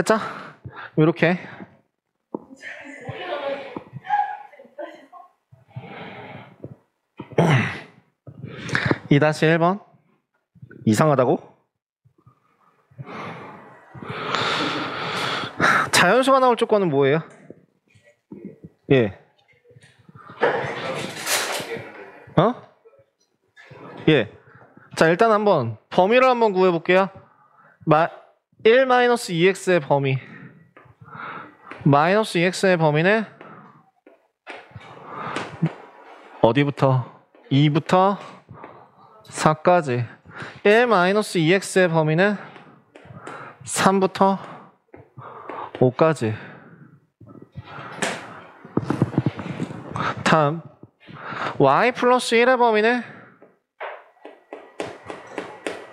됐죠? 이렇게. (2-1번) 이상하다고? 자연수가 나올 조건은 뭐예요? 예. 예. 자, 일단 한번 범위를 한번 구해볼게요. 1-2x의 범위. -2x의 범위는 어디부터? 2부터 4까지. 1-2x의 범위는 3부터 5까지. 다음 y 플러스 1의 범위는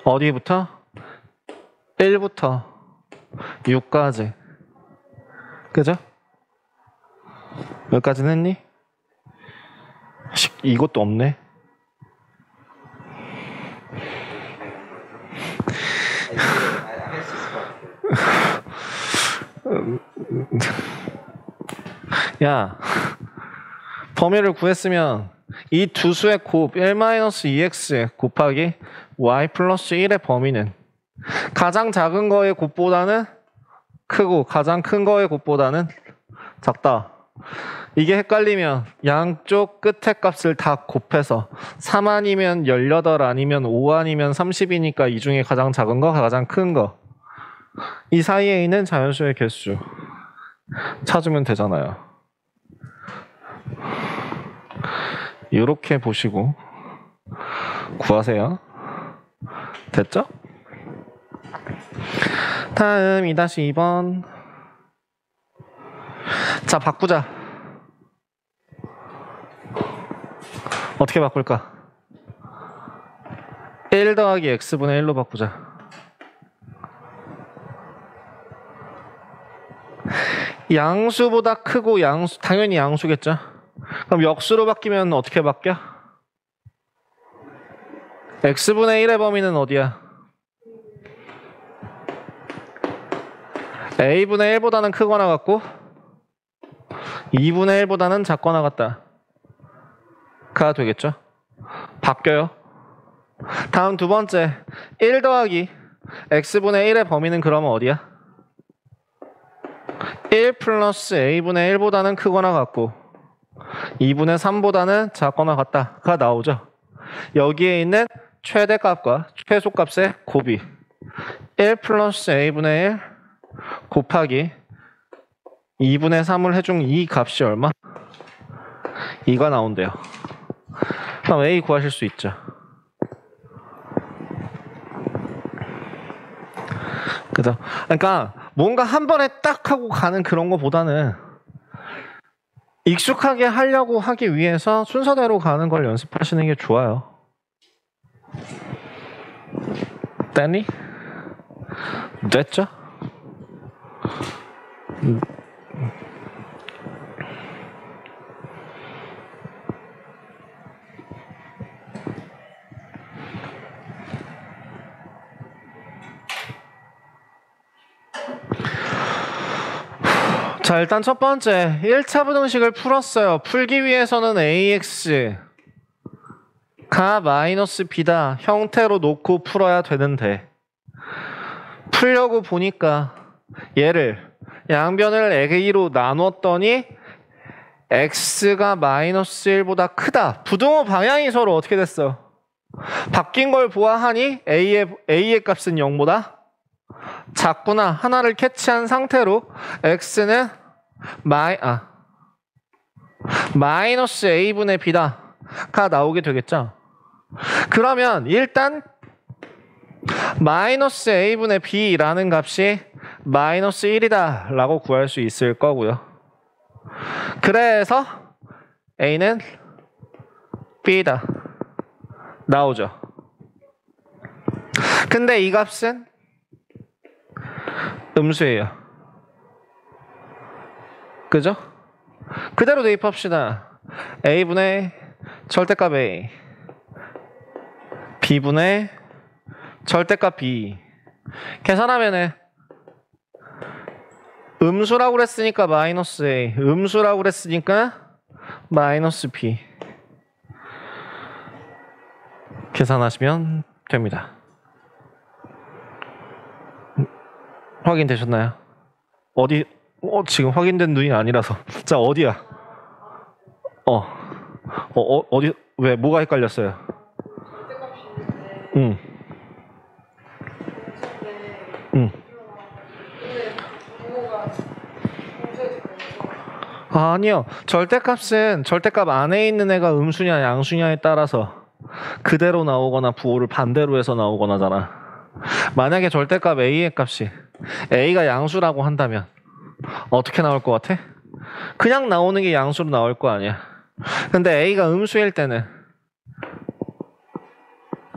어디부터? 1부터 6까지. 그죠? 여기까지는 했니? 이것도 없네. 야, 범위를 구했으면 이 두 수의 곱 1-2x 곱하기 y 플러스 1의 범위는 가장 작은 거의 곱보다는 크고 가장 큰 거의 곱보다는 작다. 이게 헷갈리면 양쪽 끝의 값을 다 곱해서 3 아니면 18 아니면 5 아니면 30이니까 이 중에 가장 작은 거 가장 큰 거, 이 사이에 있는 자연수의 개수 찾으면 되잖아요. 이렇게 보시고 구하세요. 됐죠? 다음 2-2번. 자, 바꾸자. 어떻게 바꿀까? 1 더하기 x분의 1로 바꾸자. 양수보다 크고 양수, 당연히 양수겠죠? 그럼 역수로 바뀌면 어떻게 바뀌어? x분의 1의 범위는 어디야? a분의 1보다는 크거나 같고 2분의 1보다는 작거나 같다 가 되겠죠? 바뀌어요. 다음 두 번째, 1 더하기 x분의 1의 범위는 그러면 어디야? 1 플러스 a분의 1보다는 크거나 같고 2분의 3보다는 작거나 같다가 나오죠. 여기에 있는 최대값과 최소값의 곱이 1 플러스 a분의 1 곱하기 2분의 3을 해준 이 값이 얼마? 2가 나온대요. 그럼 a 구하실 수 있죠. 그죠? 그러니까 뭔가 한 번에 딱 하고 가는 그런 거보다는 익숙하게 하려고 하기 위해서 순서대로 가는 걸 연습하시는 게 좋아요. 됐니? 됐죠? 자, 일단 첫 번째 1차 부등식을 풀었어요. 풀기 위해서는 ax가 마이너스 b다 형태로 놓고 풀어야 되는데, 풀려고 보니까 얘를 양변을 a로 나눴더니 x가 마이너스 1보다 크다. 부등호 방향이 서로 어떻게 됐어? 바뀐 걸 보아하니 a의 값은 0보다 작구나. 하나를 캐치한 상태로 x는 마이너스 a분의 b다가 나오게 되겠죠. 그러면 일단 마이너스 a분의 b라는 값이 마이너스 1이다 라고 구할 수 있을 거고요. 그래서 a는 b다 나오죠. 근데 이 값은 음수예요. 그죠? 그대로 대입합시다. a분의 절대값 a, b분의 절대값 b. 계산하면은 음수라고 그랬으니까 마이너스 A, 음수라고 그랬으니까 마이너스 B. 계산하시면 됩니다. 확인되셨나요? 어디? 지금 확인된 눈이 아니라서. 자, 어디야? 어디? 왜? 뭐가 헷갈렸어요? 응. 아니요. 절대값은 절대값 안에 있는 애가 음수냐 양수냐에 따라서 그대로 나오거나 부호를 반대로 해서 나오거나잖아. 만약에 절대값 A의 값이 A가 양수라고 한다면 어떻게 나올 것 같아? 그냥 나오는 게 양수로 나올 거 아니야. 근데 A가 음수일 때는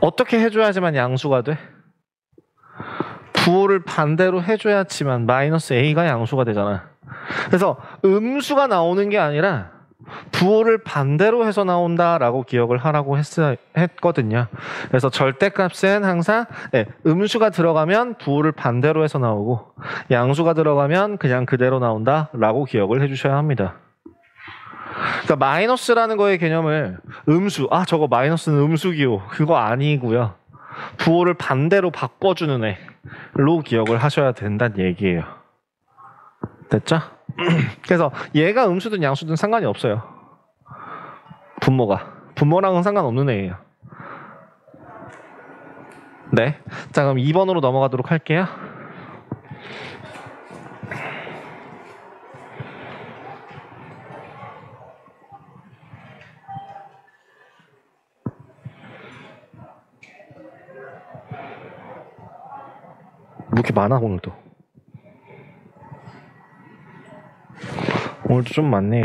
어떻게 해줘야지만 양수가 돼? 부호를 반대로 해줘야지만 마이너스 A가 양수가 되잖아. 그래서 음수가 나오는 게 아니라 부호를 반대로 해서 나온다라고 기억을 하라고 했거든요. 그래서 절대값은 항상 음수가 들어가면 부호를 반대로 해서 나오고 양수가 들어가면 그냥 그대로 나온다라고 기억을 해주셔야 합니다. 그러니까 마이너스라는 거의 개념을 음수, 저거 마이너스는 음수기호, 그거 아니고요. 부호를 반대로 바꿔주는 애로 기억을 하셔야 된다는 얘기예요. 됐죠? 그래서 얘가 음수든 양수든 상관이 없어요. 분모랑은 상관없는 애예요. 네. 자, 그럼 2번으로 넘어가도록 할게요. 뭐 이렇게 많아 오늘도. 오늘도 좀 많네요.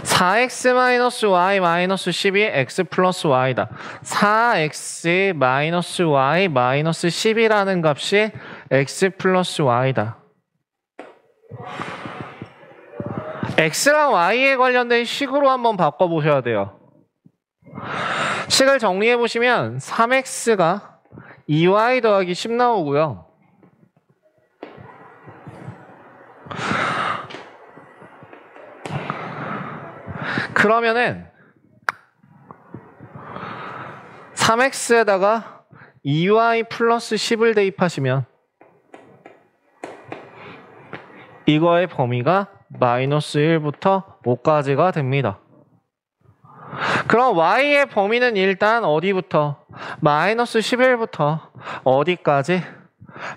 (4x-y-12) x 플러스 y다. 4x-y-12라는 값이 x 플러스 y다. x랑 y에 관련된 식으로 한번 바꿔보셔야 돼요. 식을 정리해보시면 3x가 2y 더하기 10 나오고요. 그러면은 3x에다가 2y 플러스 10을 대입하시면 이거의 범위가 마이너스 1부터 5까지가 됩니다. 그럼 y의 범위는 일단 어디부터? 마이너스 11부터 어디까지?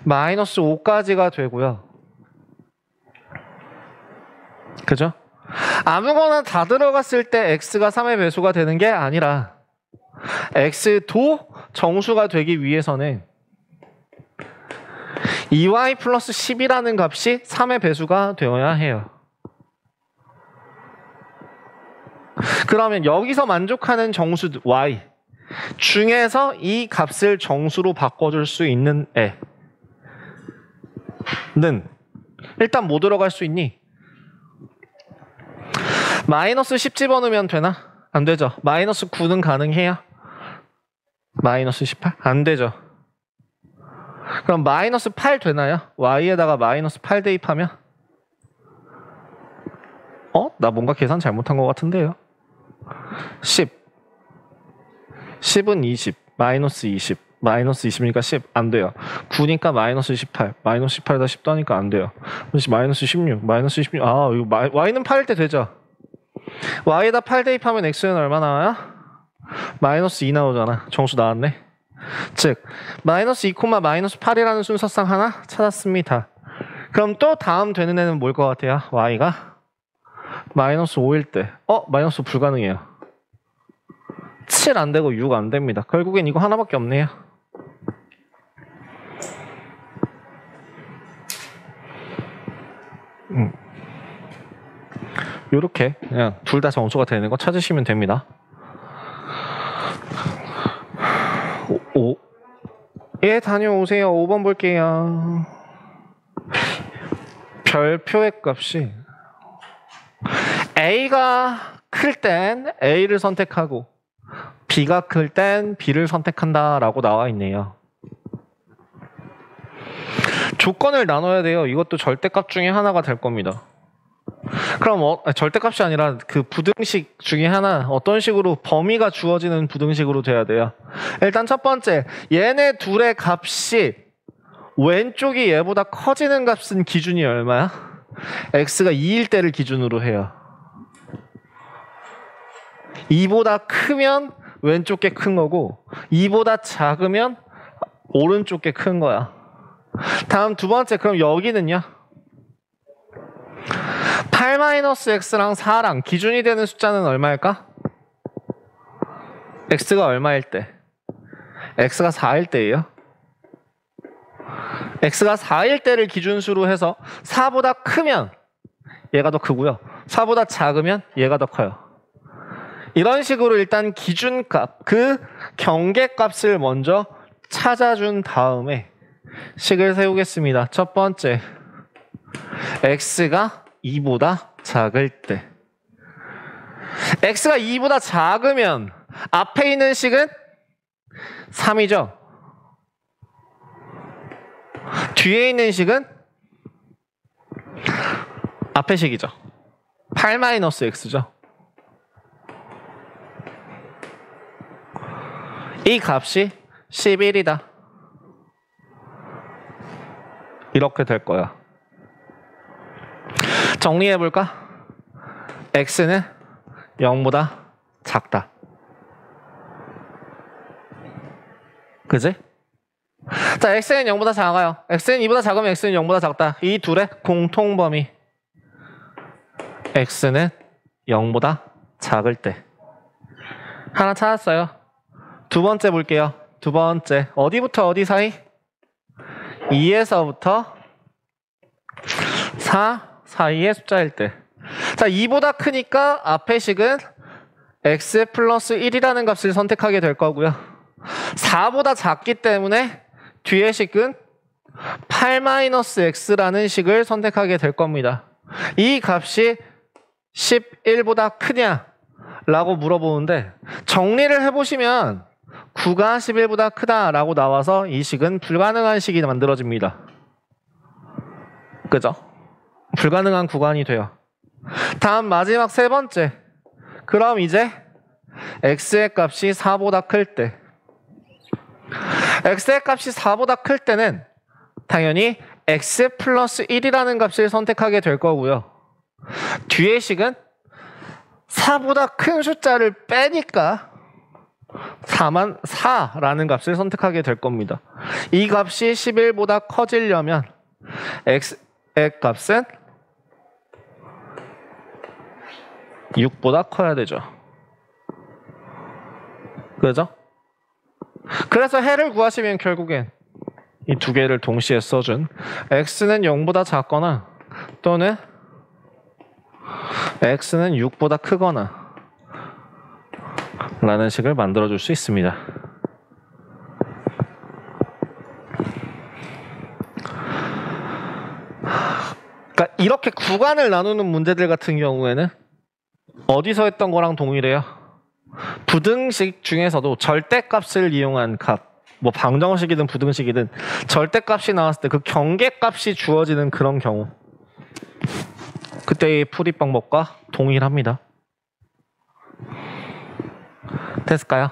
마이너스 5까지가 되고요. 그죠? 아무거나 다 들어갔을 때 x가 3의 배수가 되는 게 아니라 x도 정수가 되기 위해서는 2y 플러스 10이라는 값이 3의 배수가 되어야 해요. 그러면 여기서 만족하는 정수 y 중에서 이 값을 정수로 바꿔줄 수 있는 애는 일단 뭐 들어갈 수 있니? 마이너스 10 집어넣으면 되나? 안 되죠. 마이너스 9는 가능해요? 마이너스 18? 안 되죠. 그럼 마이너스 8 되나요? y에다가 마이너스 8 대입하면? 나 뭔가 계산 잘못한 것 같은데요. 10. 10은 20. 마이너스 20. 마이너스 20이니까 10. 안 돼요. 9니까 마이너스 18. 마이너스 18에다 10 더하니까 안 돼요. 마이너스 16. 마이너스 16. 이거 y는 8일 때 되죠. y에다 8 대입하면 x는 얼마 나와요? 마이너스 2 나오잖아. 정수 나왔네. 즉 마이너스 2, 마이너스 8이라는 순서상 하나 찾았습니다. 그럼 또 다음 되는 애는 뭘 것 같아요? y가 마이너스 5일 때 마이너스 5 불가능해요. 7 안 되고 6 안 됩니다. 결국엔 이거 하나밖에 없네요. 요렇게 그냥 둘 다 정수가 되는 거 찾으시면 됩니다. 예, 다녀오세요. 5번 볼게요. 별표의 값이 A가 클 땐 A를 선택하고 B가 클 땐 B를 선택한다라고 나와 있네요. 조건을 나눠야 돼요. 이것도 절대값 중에 하나가 될 겁니다. 그럼 절대값이 아니라 그 부등식 중에 하나, 어떤 식으로 범위가 주어지는 부등식으로 돼야 돼요. 일단 첫 번째, 얘네 둘의 값이 왼쪽이 얘보다 커지는 값은 기준이 얼마야? x가 2일 때를 기준으로 해요. 2보다 크면 왼쪽 게 큰 거고 2보다 작으면 오른쪽 게 큰 거야. 다음 두 번째, 그럼 여기는요? 8-x랑 4랑 기준이 되는 숫자는 얼마일까? x가 얼마일 때? x가 4일 때예요. x가 4일 때를 기준수로 해서 4보다 크면 얘가 더 크고요. 4보다 작으면 얘가 더 커요. 이런 식으로 일단 기준값, 그 경계값을 먼저 찾아준 다음에 식을 세우겠습니다. 첫 번째, x가 2보다 작을 때. x가 2보다 작으면 앞에 있는 식은 3이죠. 뒤에 있는 식은 앞에 식이죠. 8-x죠. 이 값이 11이다. 이렇게 될 거야. 정리해볼까? x는 0보다 작다. 그지? 자, x는 0보다 작아요. x는 2보다 작으면 x는 0보다 작다. 이 둘의 공통범위. x는 0보다 작을 때. 하나 찾았어요. 두 번째 볼게요. 두 번째. 어디부터 어디 사이? 2에서부터 4 사이의 숫자일 때. 자, 2보다 크니까 앞의 식은 x 플러스 1이라는 값을 선택하게 될 거고요. 4보다 작기 때문에 뒤의 식은 8-x라는 식을 선택하게 될 겁니다. 이 값이 11보다 크냐? 라고 물어보는데 정리를 해보시면 9가 11보다 크다라고 나와서 이 식은 불가능한 식이 만들어집니다. 그죠? 불가능한 구간이 돼요. 다음 마지막 세 번째. 그럼 이제 x의 값이 4보다 클 때. x의 값이 4보다 클 때는 당연히 x 플러스 1이라는 값을 선택하게 될 거고요. 뒤의 식은 4보다 큰 숫자를 빼니까 4라는 값을 선택하게 될 겁니다. 이 값이 11보다 커지려면 x의 값은 6보다 커야 되죠. 그죠? 그래서 해를 구하시면 결국엔 이 두 개를 동시에 써준 x는 0보다 작거나 또는 x는 6보다 크거나 라는 식을 만들어줄 수 있습니다. 그러니까 이렇게 구간을 나누는 문제들 같은 경우에는 어디서 했던 거랑 동일해요. 부등식 중에서도 절대값을 이용한 값, 뭐 방정식이든 부등식이든 절대값이 나왔을 때 그 경계값이 주어지는 그런 경우, 그때의 풀이 방법과 동일합니다. 됐을까요?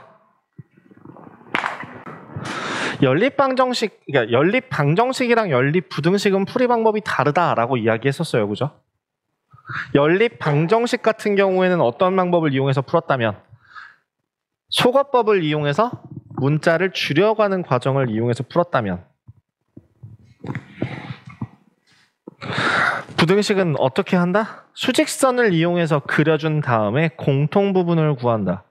그러니까 연립방정식이랑 연립부등식은 풀이 방법이 다르다라고 이야기했었어요. 그죠? 연립방정식 같은 경우에는 어떤 방법을 이용해서 풀었다면 소거법을 이용해서 문자를 줄여가는 과정을 이용해서 풀었다면 부등식은 어떻게 한다? 수직선을 이용해서 그려준 다음에 공통 부분을 구한다.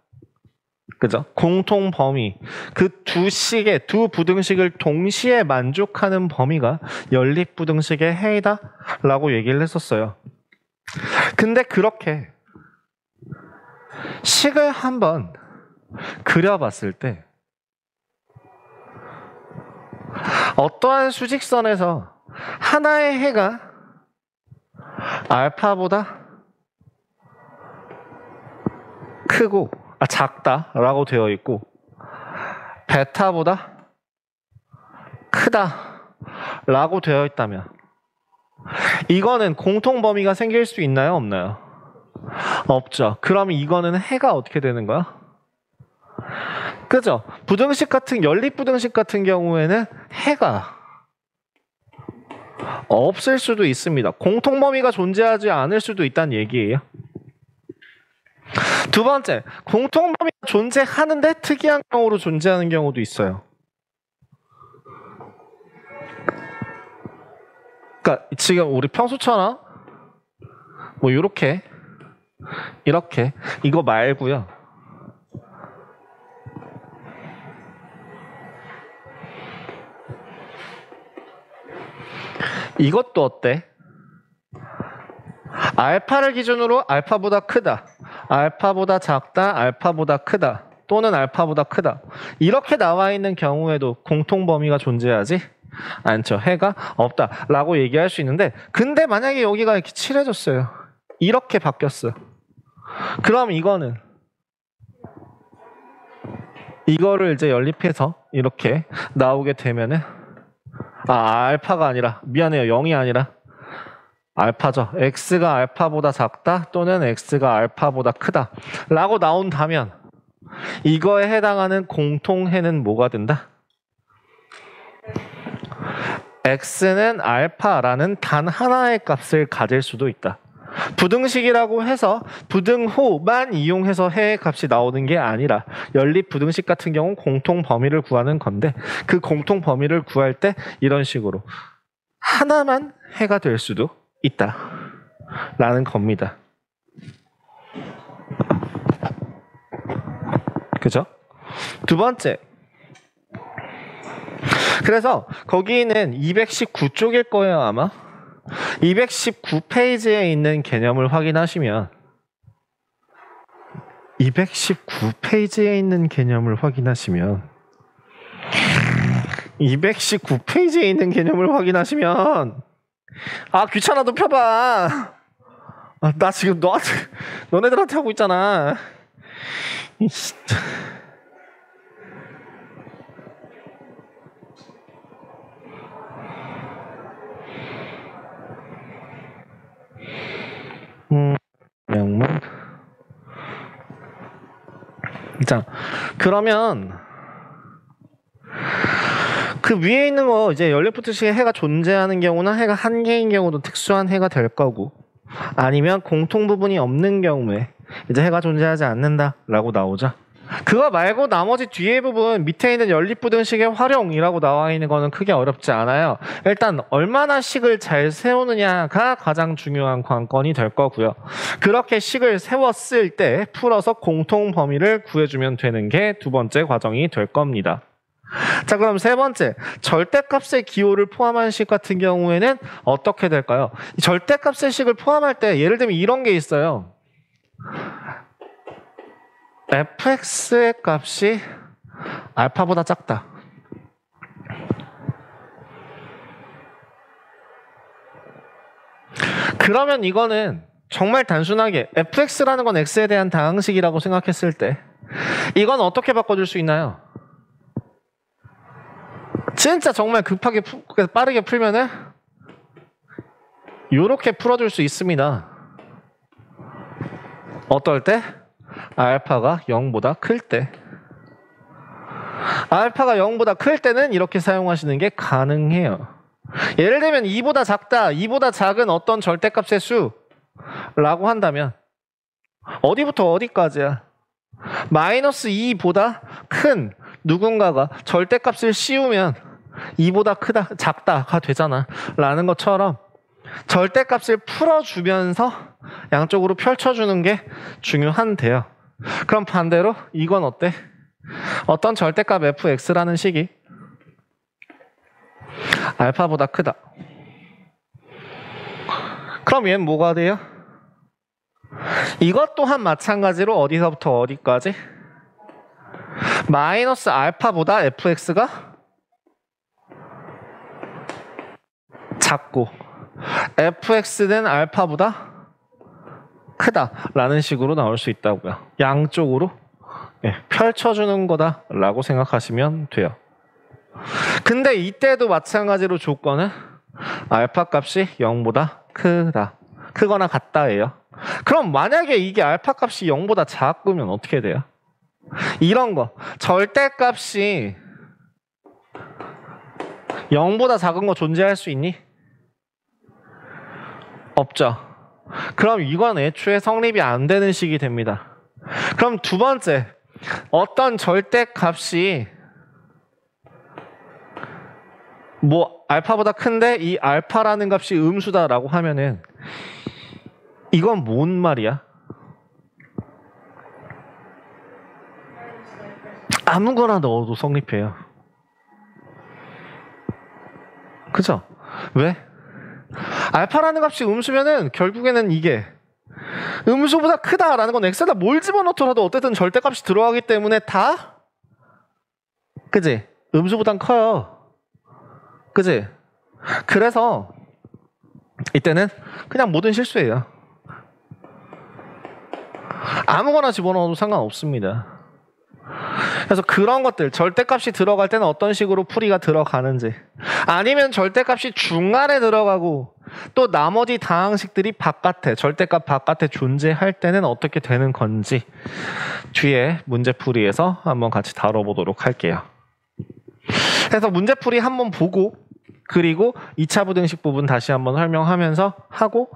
그죠? 공통 범위. 그 두 부등식을 동시에 만족하는 범위가 연립부등식의 해이다 라고 얘기를 했었어요. 근데 그렇게 식을 한번 그려봤을 때 어떠한 수직선에서 하나의 해가 알파보다 크고 작다라고 되어 있고 베타보다 크다라고 되어 있다면 이거는 공통 범위가 생길 수 있나요? 없나요? 없죠. 그럼 이거는 해가 어떻게 되는 거야? 그죠? 연립부등식 같은 경우에는 해가 없을 수도 있습니다. 공통 범위가 존재하지 않을 수도 있다는 얘기예요. 두 번째, 공통 범위가 존재하는데 특이한 경우로 존재하는 경우도 있어요. 그러니까 지금 우리 평소처럼 뭐 이렇게 이거 말고요. 이것도 어때? 알파를 기준으로 알파보다 크다, 알파보다 작다, 알파보다 크다 또는 알파보다 크다 이렇게 나와 있는 경우에도 공통 범위가 존재하지 않죠. 해가 없다라고 얘기할 수 있는데 근데 만약에 여기가 이렇게 칠해졌어요. 이렇게 바뀌었어. 그럼 이거를 이제 연립해서 이렇게 나오게 되면은 알파가 아니라 미안해요. 0이 아니라 알파죠. x가 알파보다 작다 또는 x가 알파보다 크다 라고 나온다면 이거에 해당하는 공통해는 뭐가 된다? x는 알파라는 단 하나의 값을 가질 수도 있다. 부등식이라고 해서 부등호만 이용해서 해의 값이 나오는 게 아니라 연립 부등식 같은 경우는 공통 범위를 구하는 건데 그 공통 범위를 구할 때 이런 식으로 하나만 해가 될 수도 있다 라는 겁니다. 그죠? 두 번째, 그래서 거기는 219쪽일 거예요 아마. 219페이지에 있는 개념을 확인하시면 219페이지에 있는 개념을 확인하시면 219페이지에 있는 개념을 확인하시면 귀찮아도 펴봐. 나 지금 너네들한테 하고 있잖아. 명문. 자, 그러면 그 위에 있는 거 이제 연립부등식에 해가 존재하는 경우는 해가 한 개인 경우도 특수한 해가 될 거고 아니면 공통 부분이 없는 경우에 이제 해가 존재하지 않는다라고 나오죠. 그거 말고 나머지 뒤에 부분 밑에 있는 연립부등식의 활용이라고 나와 있는 거는 크게 어렵지 않아요. 일단 얼마나 식을 잘 세우느냐가 가장 중요한 관건이 될 거고요. 그렇게 식을 세웠을 때 풀어서 공통 범위를 구해주면 되는 게 두 번째 과정이 될 겁니다. 자, 그럼 세 번째, 절대값의 기호를 포함한 식 같은 경우에는 어떻게 될까요? 절대값의 식을 포함할 때 예를 들면 이런 게 있어요. fx의 값이 알파보다 작다. 그러면 이거는 정말 단순하게 fx라는 건 x에 대한 다항식이라고 생각했을 때 이건 어떻게 바꿔줄 수 있나요? 진짜 정말 급하게 빠르게 풀면은 이렇게 풀어줄 수 있습니다. 어떨 때? 알파가 0보다 클 때. 알파가 0보다 클 때는 이렇게 사용하시는 게 가능해요. 예를 들면 2보다 작다, 2보다 작은 어떤 절대값의 수라고 한다면 어디부터 어디까지야? 마이너스 2보다 큰 누군가가 절대값을 씌우면 2보다 크다, 작다가 되잖아 라는 것처럼 절대값을 풀어주면서 양쪽으로 펼쳐주는 게 중요한데요. 그럼 반대로 이건 어때? 어떤 절대값 fx라는 식이 알파보다 크다. 그럼 얘는 뭐가 돼요? 이것 또한 마찬가지로 어디서부터 어디까지? 마이너스 알파보다 fx가 작고 fx는 알파보다 크다라는 식으로 나올 수 있다고요. 양쪽으로 펼쳐주는 거다라고 생각하시면 돼요. 근데 이때도 마찬가지로 조건은 알파 값이 0보다 크다. 크거나 같다예요. 그럼 만약에 이게 알파 값이 0보다 작으면 어떻게 돼요? 이런 거. 절대값이 0보다 작은 거 존재할 수 있니? 없죠. 그럼 이건 애초에 성립이 안 되는 식이 됩니다. 그럼 두 번째, 어떤 절대값이 뭐 알파보다 큰데 이 알파라는 값이 음수다라고 하면은 이건 뭔 말이야? 아무거나 넣어도 성립해요. 그죠? 왜? 알파라는 값이 음수면은 결국에는 이게 음수보다 크다라는 건 x에다 뭘 집어넣더라도 어쨌든 절대값이 들어가기 때문에 다 그지? 음수보단 커요. 그지? 그래서 이때는 그냥 모든 실수예요. 아무거나 집어넣어도 상관없습니다. 그래서 그런 것들, 절대값이 들어갈 때는 어떤 식으로 풀이가 들어가는지, 아니면 절대값이 중간에 들어가고 또 나머지 다항식들이 바깥에, 절대값 바깥에 존재할 때는 어떻게 되는 건지 뒤에 문제풀이에서 한번 같이 다뤄보도록 할게요. 그래서 문제풀이 한번 보고 그리고 2차 부등식 부분 다시 한번 설명하면서 하고,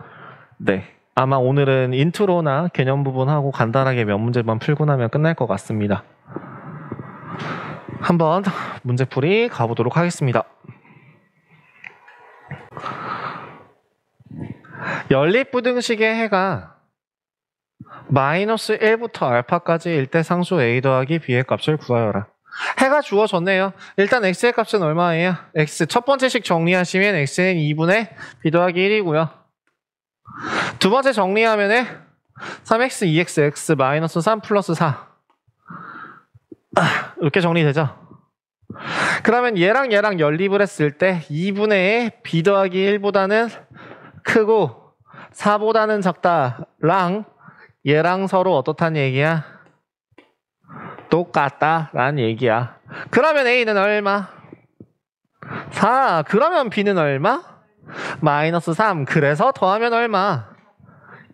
네, 아마 오늘은 인트로나 개념 부분하고 간단하게 몇 문제만 풀고 나면 끝날 것 같습니다. 한번 문제풀이 가보도록 하겠습니다. 연립부등식의 해가 마이너스 1부터 알파까지 일대 상수 a 더하기 b의 값을 구하여라. 해가 주어졌네요. 일단 x의 값은 얼마예요? x 첫 번째 식 정리하시면 x는 2분의 b 더하기 1이고요. 두 번째 정리하면 3x 2x x 마이너스 3 플러스 4 이렇게 정리되죠? 그러면 얘랑 연립을 했을 때 2분의 b 더하기 1보다는 크고 4보다는 작다랑 얘랑 서로 어떻다는 얘기야? 똑같다라는 얘기야. 그러면 a는 얼마? 4. 그러면 b는 얼마? 마이너스 3. 그래서 더하면 얼마?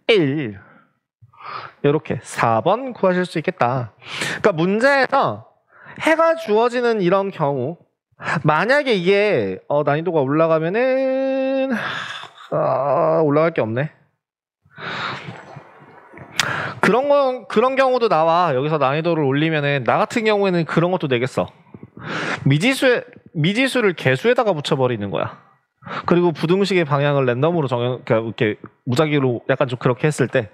1. 이렇게 4번 구하실 수 있겠다. 그러니까 문제에서 해가 주어지는 이런 경우, 만약에 이게 난이도가 올라가면은 올라갈 게 없네. 그런 경우도 나와. 여기서 난이도를 올리면은 나 같은 경우에는 그런 것도 내겠어. 미지수를 개수에다가 붙여버리는 거야. 그리고 부등식의 방향을 랜덤으로 그러니까 이렇게 무작위로 약간 좀 그렇게 했을 때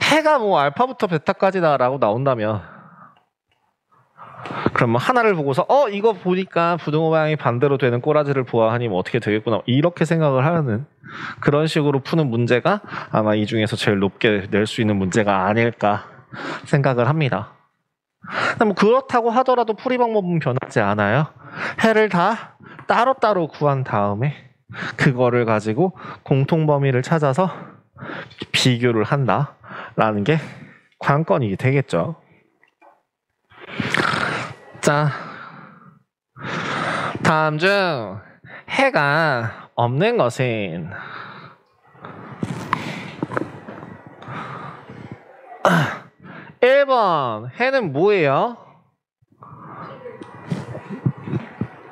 해가 뭐 알파부터 베타까지다라고 나온다면, 그러면 하나를 보고서 이거 보니까 부등호 방향이 반대로 되는 꼬라지를 보아하니 뭐 어떻게 되겠구나 이렇게 생각을 하는 그런 식으로 푸는 문제가 아마 이 중에서 제일 높게 낼 수 있는 문제가 아닐까 생각을 합니다. 뭐 그렇다고 하더라도 풀이 방법은 변하지 않아요. 해를 다 따로따로 구한 다음에 그거를 가지고 공통 범위를 찾아서 비교를 한다라는 게 관건이 되겠죠. 자, 다음 중 해가 없는 것은 1번 해는 뭐예요?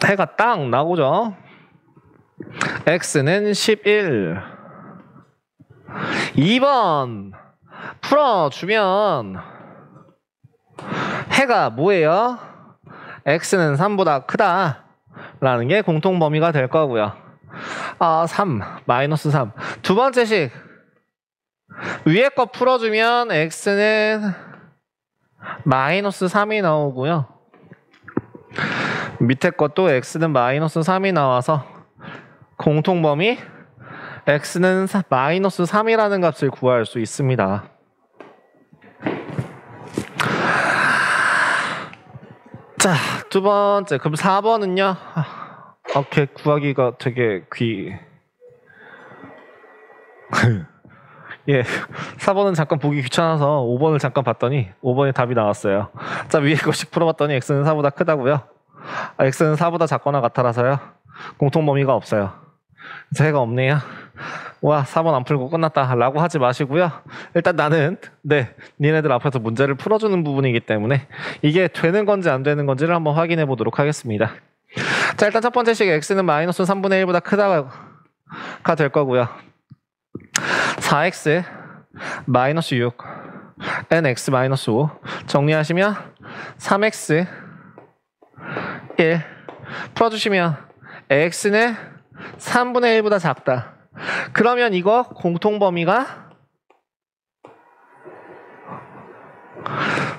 해가 딱 나오죠. x는 11. 2번 풀어주면 해가 뭐예요? x는 3보다 크다 라는 게 공통 범위가 될 거고요. 3 마이너스 3. 두 번째 식 위에 거 풀어주면 x는 마이너스 3이 나오고요. 밑에 것도 x는 마이너스 3이 나와서 공통 범위 x는 마이너스 3이라는 값을 구할 수 있습니다. 자, 두 번째. 그럼 4번은요? 구하기가 되게 예, 4번은 잠깐 보기 귀찮아서 5번을 잠깐 봤더니 5번이 답이 나왔어요. 자, 위에 거씩 풀어봤더니 x는 4보다 크다고요? x는 4보다 작거나 같아라서요. 공통범위가 없어요. 그래서 해가 없네요. 와, 4번 안 풀고 끝났다 라고 하지 마시고요. 일단 나는 니네들 앞에서 문제를 풀어주는 부분이기 때문에 이게 되는 건지 안 되는 건지를 한번 확인해 보도록 하겠습니다. 자, 일단 첫 번째 식 x는 마이너스 3분의 1보다 크다가 될 거고요. 4x 마이너스 6 nx 마이너스 5 정리하시면 3x 1 풀어주시면 x는 3분의 1보다 작다. 그러면 이거 공통범위가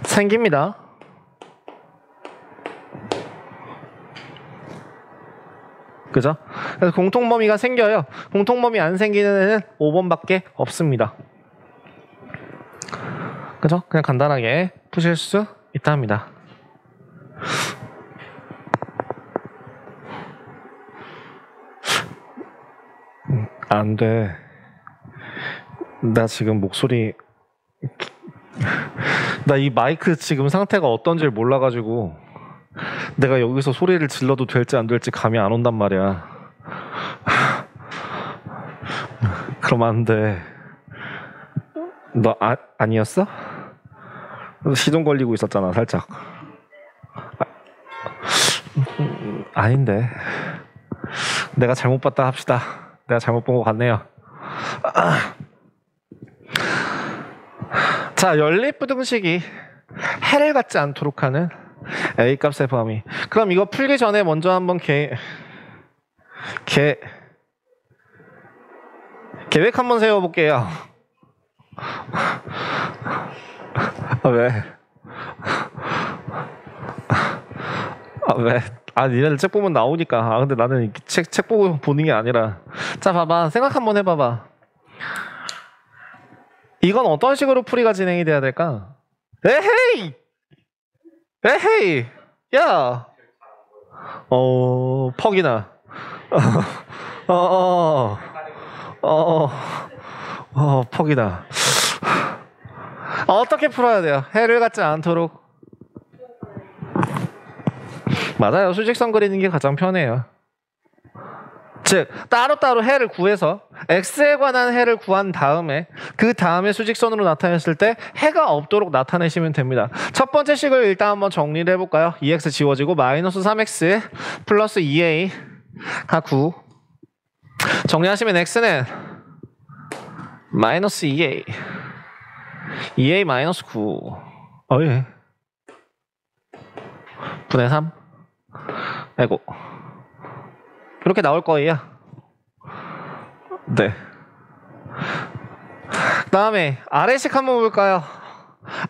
생깁니다. 그죠? 그래서 공통범위가 생겨요. 공통범위 안 생기는 애는 5번밖에 없습니다. 그죠? 그냥 간단하게 푸실 수 있다 합니다. 안 돼. 나 지금 목소리 나 이 마이크 지금 상태가 어떤지 몰라가지고 내가 여기서 소리를 질러도 될지 안 될지 감이 안 온단 말이야. 그럼 안 돼. 너 아니었어? 시동 걸리고 있었잖아 살짝. 아닌데. 내가 잘못 봤다 합시다. 내가 잘못 본 것 같네요. 자, 연립부등식이 해를 갖지 않도록 하는 A값의 범위. 그럼 이거 풀기 전에 먼저 한번 계획 한번 세워볼게요. 왜? 왜? 니네들 책 보면 나오니까. 근데 나는 책 보고 보는 게 아니라. 자, 봐봐. 생각 한번 해봐봐. 이건 어떤 식으로 풀이가 진행이 돼야 될까? 에헤이! 에헤이! 야! 퍽이나. 퍽이다. 어떻게 풀어야 돼요? 해를 갖지 않도록. 맞아요. 수직선 그리는 게 가장 편해요. 즉 따로따로 해를 구해서 x에 관한 해를 구한 다음에 그 다음에 수직선으로 나타냈을 때 해가 없도록 나타내시면 됩니다. 첫 번째 식을 일단 한번 정리를 해볼까요? 2x 지워지고 마이너스 3x 플러스 2a가 9 정리하시면 x는 마이너스 2a 2a 마이너스 9 예. 분의 3 아이고 이렇게 나올 거예요. 네. 그 다음에 아래식 한번 볼까요?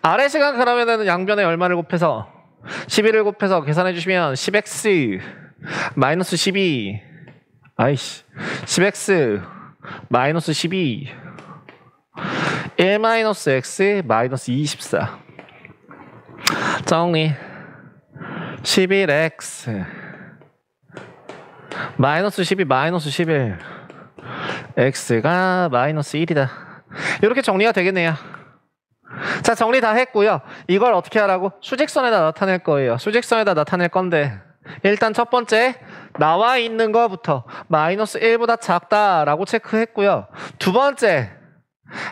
아래식은 그러면은 양변에 얼마를 곱해서 11을 곱해서 계산해 주시면 10x 마이너스 12 아이씨 10x 마이너스 12 1 마이너스 x 마이너스 24 정리 11x 마이너스 12 마이너스 11 x가 마이너스 1이다. 이렇게 정리가 되겠네요. 자, 정리 다 했고요. 이걸 어떻게 하라고? 수직선에다 나타낼 거예요. 수직선에다 나타낼 건데 일단 첫 번째 나와 있는 거부터 마이너스 1보다 작다라고 체크했고요. 두 번째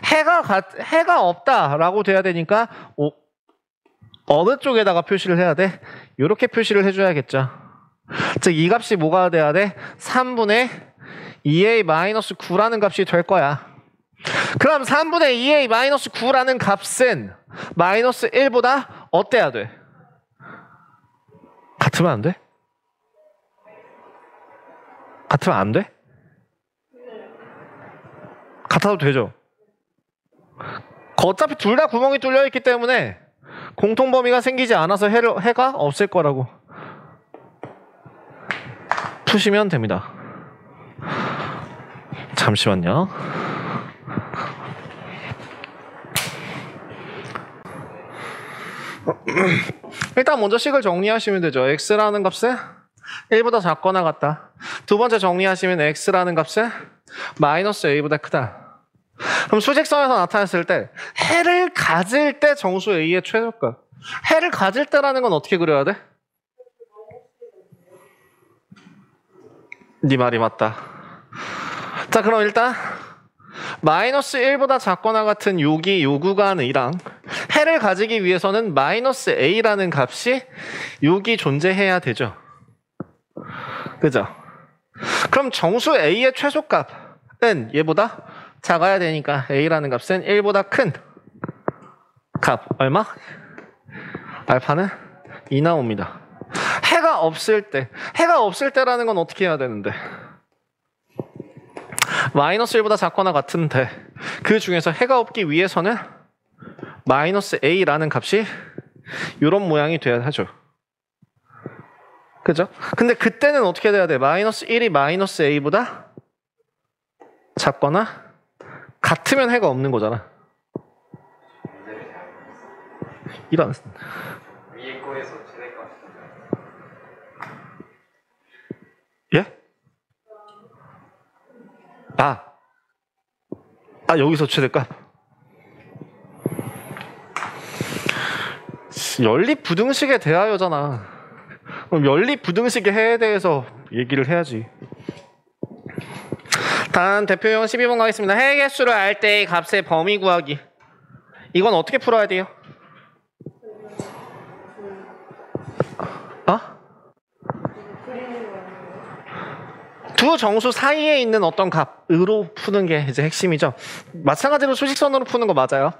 해가 없다라고 돼야 되니까 어느 쪽에다가 표시를 해야 돼? 이렇게 표시를 해줘야겠죠. 즉 이 값이 뭐가 돼야 돼? 3분의 2a-9라는 값이 될 거야. 그럼 3분의 2a-9라는 값은 마이너스 1보다 어때야 돼? 같으면 안 돼? 같으면 안 돼? 같아도 되죠. 어차피 둘 다 구멍이 뚫려 있기 때문에 공통범위가 생기지 않아서 해가 없을 거라고 푸시면 됩니다. 잠시만요. 일단 먼저 식을 정리하시면 되죠. x라는 값은 1보다 작거나 같다. 두 번째 정리하시면 x라는 값은 마이너스 a보다 크다. 그럼 수직선에서 나타냈을 때 해를 가질 때 정수 A의 최소값. 해를 가질 때라는 건 어떻게 그려야 돼? 네 말이 맞다. 자, 그럼 일단 마이너스 1보다 작거나 같은 요 구간이랑 해를 가지기 위해서는 마이너스 A라는 값이 여기 존재해야 되죠. 그죠? 그럼 정수 A의 최소값은 얘보다 작아야 되니까 A라는 값은 1보다 큰 값 얼마? 알파는 2 나옵니다. 해가 없을 때라는 건 어떻게 해야 되는데? 마이너스 1보다 작거나 같은데 그 중에서 해가 없기 위해서는 마이너스 A라는 값이 이런 모양이 돼야 하죠. 그죠? 근데 그때는 어떻게 돼야 돼? 마이너스 1이 마이너스 A보다 작거나 같으면 해가 없는 거잖아. 이런 위에 거에서 최대값. 예? 여기서 최대값. 연립부등식에 대하여잖아. 그럼 연립부등식의 해에 대해서 얘기를 해야지. 다음 대표용 12번 가겠습니다. 해 개수를 알 때의 값의 범위 구하기. 이건 어떻게 풀어야 돼요? 두 정수 사이에 있는 어떤 값으로 푸는 게 이제 핵심이죠. 마찬가지로 수직선으로 푸는 거 맞아요.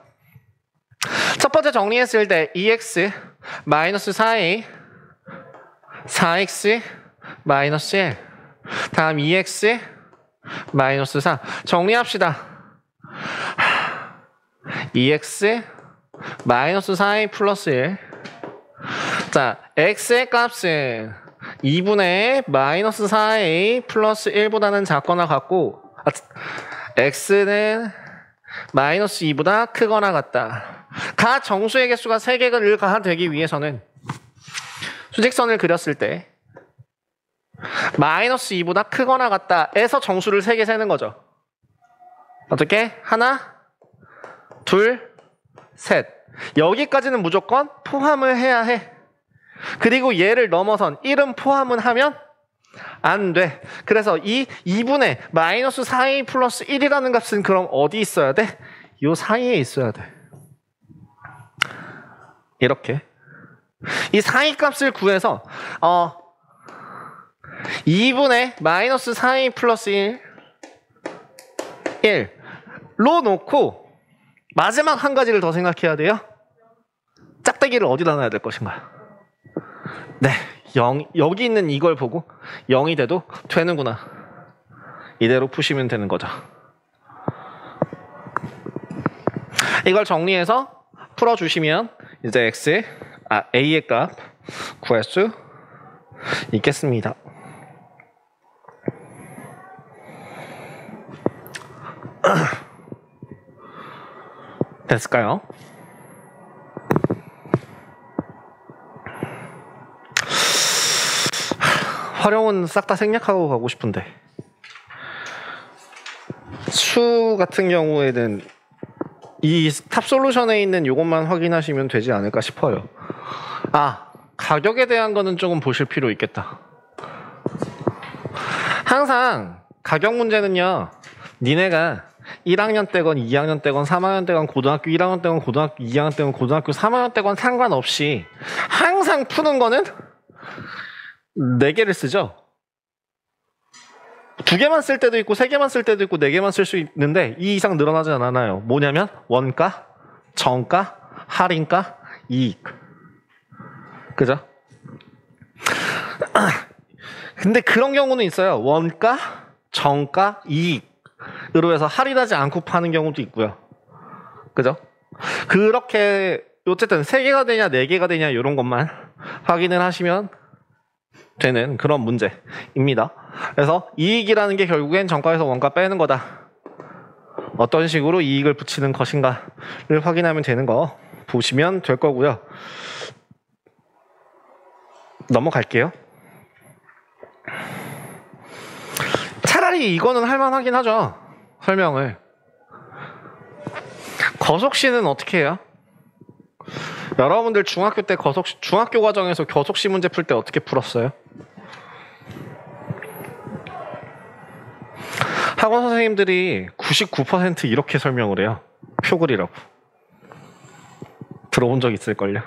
첫 번째 정리했을 때 2x 마이너스 4a 4x 마이너스 1 다음 2x 마이너스 4 정리합시다. 2x 마이너스 4a 플러스 1 자, x의 값은 2분의 마이너스 4a 플러스 1보다는 작거나 같고 x는 마이너스 2보다 크거나 같다. 가 정수의 개수가 3개가 되기 위해서는 수직선을 그렸을 때 마이너스 2보다 크거나 같다에서 정수를 3개 세는 거죠. 어떻게? 하나, 둘, 셋. 여기까지는 무조건 포함을 해야 해. 그리고 얘를 넘어선 1은 포함은 하면 안 돼. 그래서 이 2분의 마이너스 4a 플러스 1이라는 값은 그럼 어디 있어야 돼? 요 사이에 있어야 돼. 이렇게. 이 사이 값을 구해서 2분의 마이너스 4a 플러스 1로 놓고 마지막 한 가지를 더 생각해야 돼요. 짝대기를 어디다 놔야 될 것인가? 네, 여기 있는 이걸 보고 0이 돼도 되는구나. 이대로 푸시면 되는 거죠. 이걸 정리해서 풀어주시면 이제 A의 값 구할 수 있겠습니다. 됐을까요? 활용은 싹 다 생략하고 가고 싶은데 수 같은 경우에는 이 탑솔루션에 있는 이것만 확인하시면 되지 않을까 싶어요. 가격에 대한 거는 조금 보실 필요 있겠다. 항상 가격 문제는요, 니네가 1학년 때건 2학년 때건 3학년 때건 고등학교 1학년 때건 고등학교 2학년 때건 고등학교 3학년 때건 상관없이 항상 푸는 거는 4개를 쓰죠. 2개만 쓸 때도 있고 3개만 쓸 때도 있고 4개만 쓸 수 있는데 이 이상 늘어나지 않아요. 뭐냐면 원가, 정가, 할인가, 이익. 그죠? 근데 그런 경우는 있어요. 원가, 정가, 이익으로 해서 할인하지 않고 파는 경우도 있고요. 그죠? 그렇게 어쨌든 3개가 되냐 4개가 되냐 이런 것만 확인을 하시면 되는 그런 문제입니다. 그래서 이익이라는 게 결국엔 정가에서 원가 빼는 거다. 어떤 식으로 이익을 붙이는 것인가를 확인하면 되는 거 보시면 될 거고요. 넘어갈게요. 차라리 이거는 할만하긴 하죠. 설명을. 거속시는 어떻게 해요? 여러분들 중학교 때 중학교 과정에서 거속시 문제 풀 때 어떻게 풀었어요? 학원 선생님들이 99% 이렇게 설명을 해요. 표 그리라고. 들어본 적 있을걸요?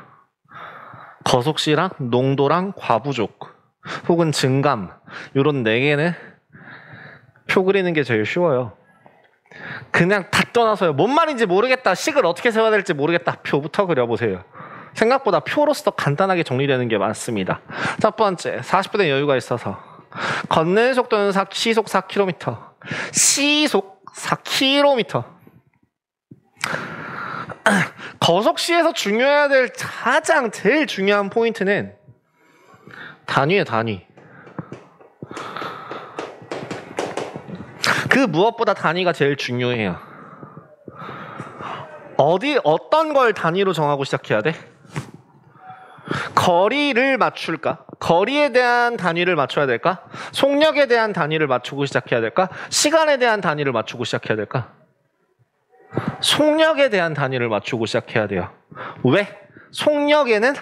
거속시랑 농도랑 과부족 혹은 증감 이런 4개는 표 그리는 게 제일 쉬워요. 그냥 다 떠나서요. 뭔 말인지 모르겠다. 식을 어떻게 세워야 될지 모르겠다. 표부터 그려보세요. 생각보다 표로서 간단하게 정리되는 게 많습니다. 첫 번째, 40분의 여유가 있어서 걷는 속도는 시속 4km. 시속 4km. 거속시에서 중요해야 될 가장 제일 중요한 포인트는 단위예요, 단위. 그 무엇보다 단위가 제일 중요해요. 어떤 걸 단위로 정하고 시작해야 돼? 거리를 맞출까? 거리에 대한 단위를 맞춰야 될까? 속력에 대한 단위를 맞추고 시작해야 될까? 시간에 대한 단위를 맞추고 시작해야 될까? 속력에 대한 단위를 맞추고 시작해야 돼요. 왜? 속력에는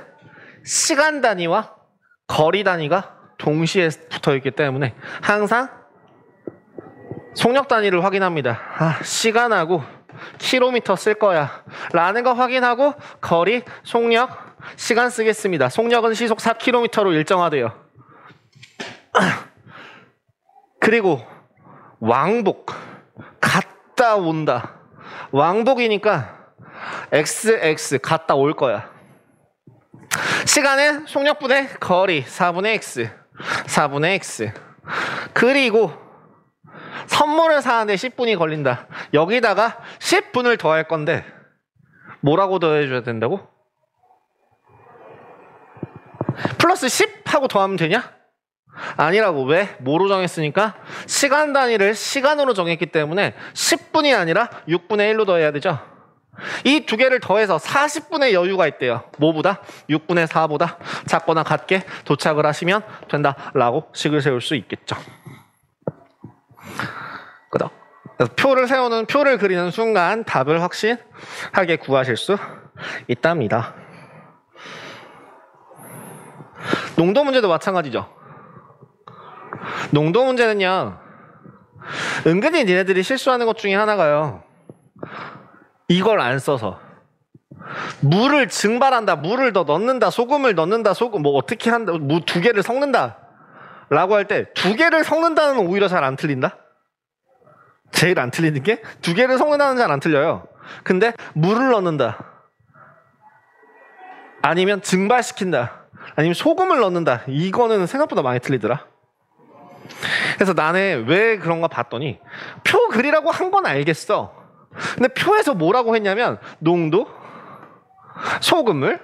시간 단위와 거리 단위가 동시에 붙어 있기 때문에 항상 속력 단위를 확인합니다. 시간하고 킬로미터 쓸 거야 라는 거 확인하고 거리, 속력, 시간 쓰겠습니다. 속력은 시속 4km로 일정하대요. 그리고 왕복, 갔다 온다. 왕복이니까 XX 갔다 올 거야. 시간은 속력분의 거리 4분의 X 4분의 X. 그리고 선물을 사는데 10분이 걸린다. 여기다가 10분을 더할 건데 뭐라고 더해줘야 된다고? 플러스 10 하고 더하면 되냐? 아니라고. 왜? 뭐로 정했으니까? 시간 단위를 시간으로 정했기 때문에 10분이 아니라 6분의 1로 더해야 되죠. 이 두 개를 더해서 40분의 여유가 있대요. 뭐보다? 6분의 4보다 작거나 같게 도착을 하시면 된다라고 식을 세울 수 있겠죠. 그래서 표를 그리는 순간 답을 확실하게 구하실 수 있답니다. 농도 문제도 마찬가지죠. 농도 문제는요, 은근히 니네들이 실수하는 것 중에 하나가요, 이걸 안 써서 물을 증발한다, 물을 더 넣는다, 소금을 넣는다, 뭐 어떻게 한다, 뭐 2개를 섞는다 라고 할 때 2개를 섞는다는 오히려 잘 안 틀린다? 제일 안 틀리는 게 2개를 섞는다는 잘 안 틀려요. 근데 물을 넣는다, 아니면 증발시킨다, 아니면 소금을 넣는다, 이거는 생각보다 많이 틀리더라. 그래서 나는 왜 그런가 봤더니 표 그리라고 한 건 알겠어. 근데 표에서 뭐라고 했냐면 농도, 소금이래.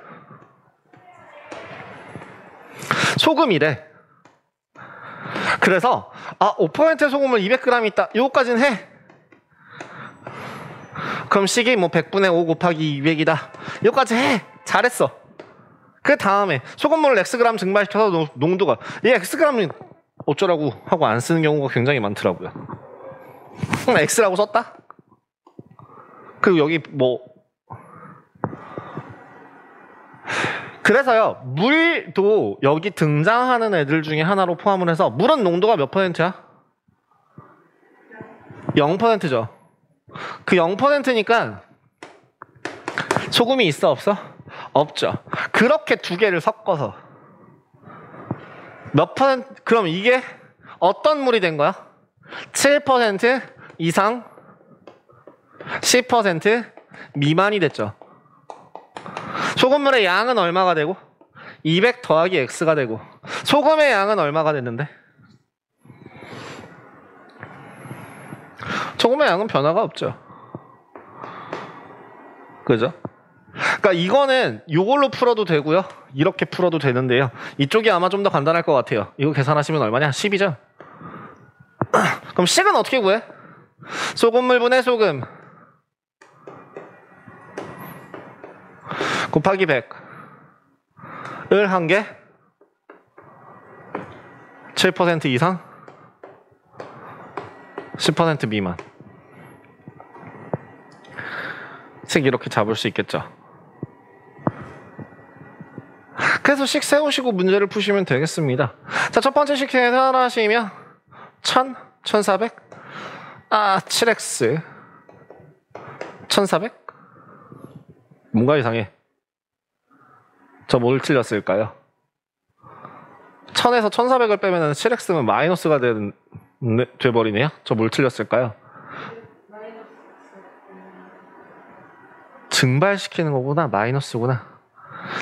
그래서 5% 소금을 200g 있다, 요거까지는 해. 그럼 식이 뭐 100분의 5 곱하기 200이다, 요거까지 해. 잘했어. 그 다음에 소금물을 Xg 증발시켜서 농도가, 이 Xg은 어쩌라고 하고 안 쓰는 경우가 굉장히 많더라고요. 그럼 X라고 썼다? 그리고 여기 뭐, 그래서요, 물도 여기 등장하는 애들 중에 하나로 포함을 해서, 물은 농도가 몇 %야? 0%죠. 그 0%니까 소금이 있어, 없어? 없죠. 그렇게 2개를 섞어서 몇 %, 그럼 이게 어떤 물이 된 거야? 7% 이상 10% 미만이 됐죠. 소금물의 양은 얼마가 되고? 200 더하기 X가 되고, 소금의 양은 얼마가 됐는데? 소금의 양은 변화가 없죠. 그죠? 그러니까 이거는 이걸로 풀어도 되고요, 이렇게 풀어도 되는데요, 이쪽이 아마 좀 더 간단할 것 같아요. 이거 계산하시면 얼마냐? 10이죠? 그럼 식은 어떻게 구해? 소금물 분의 소금 곱하기 100을 한 개, 7% 이상 10% 미만. 식 이렇게 잡을 수 있겠죠. 그래서 식 세우시고 문제를 푸시면 되겠습니다. 자, 첫 번째 식 계산하시면 1000, 1400, 7x 1400? 뭔가 이상해. 저 뭘 틀렸을까요? 1000에서 1400을 빼면 7x면 마이너스가 돼버리네요. 저 뭘 틀렸을까요? 증발시키는 거구나. 마이너스구나.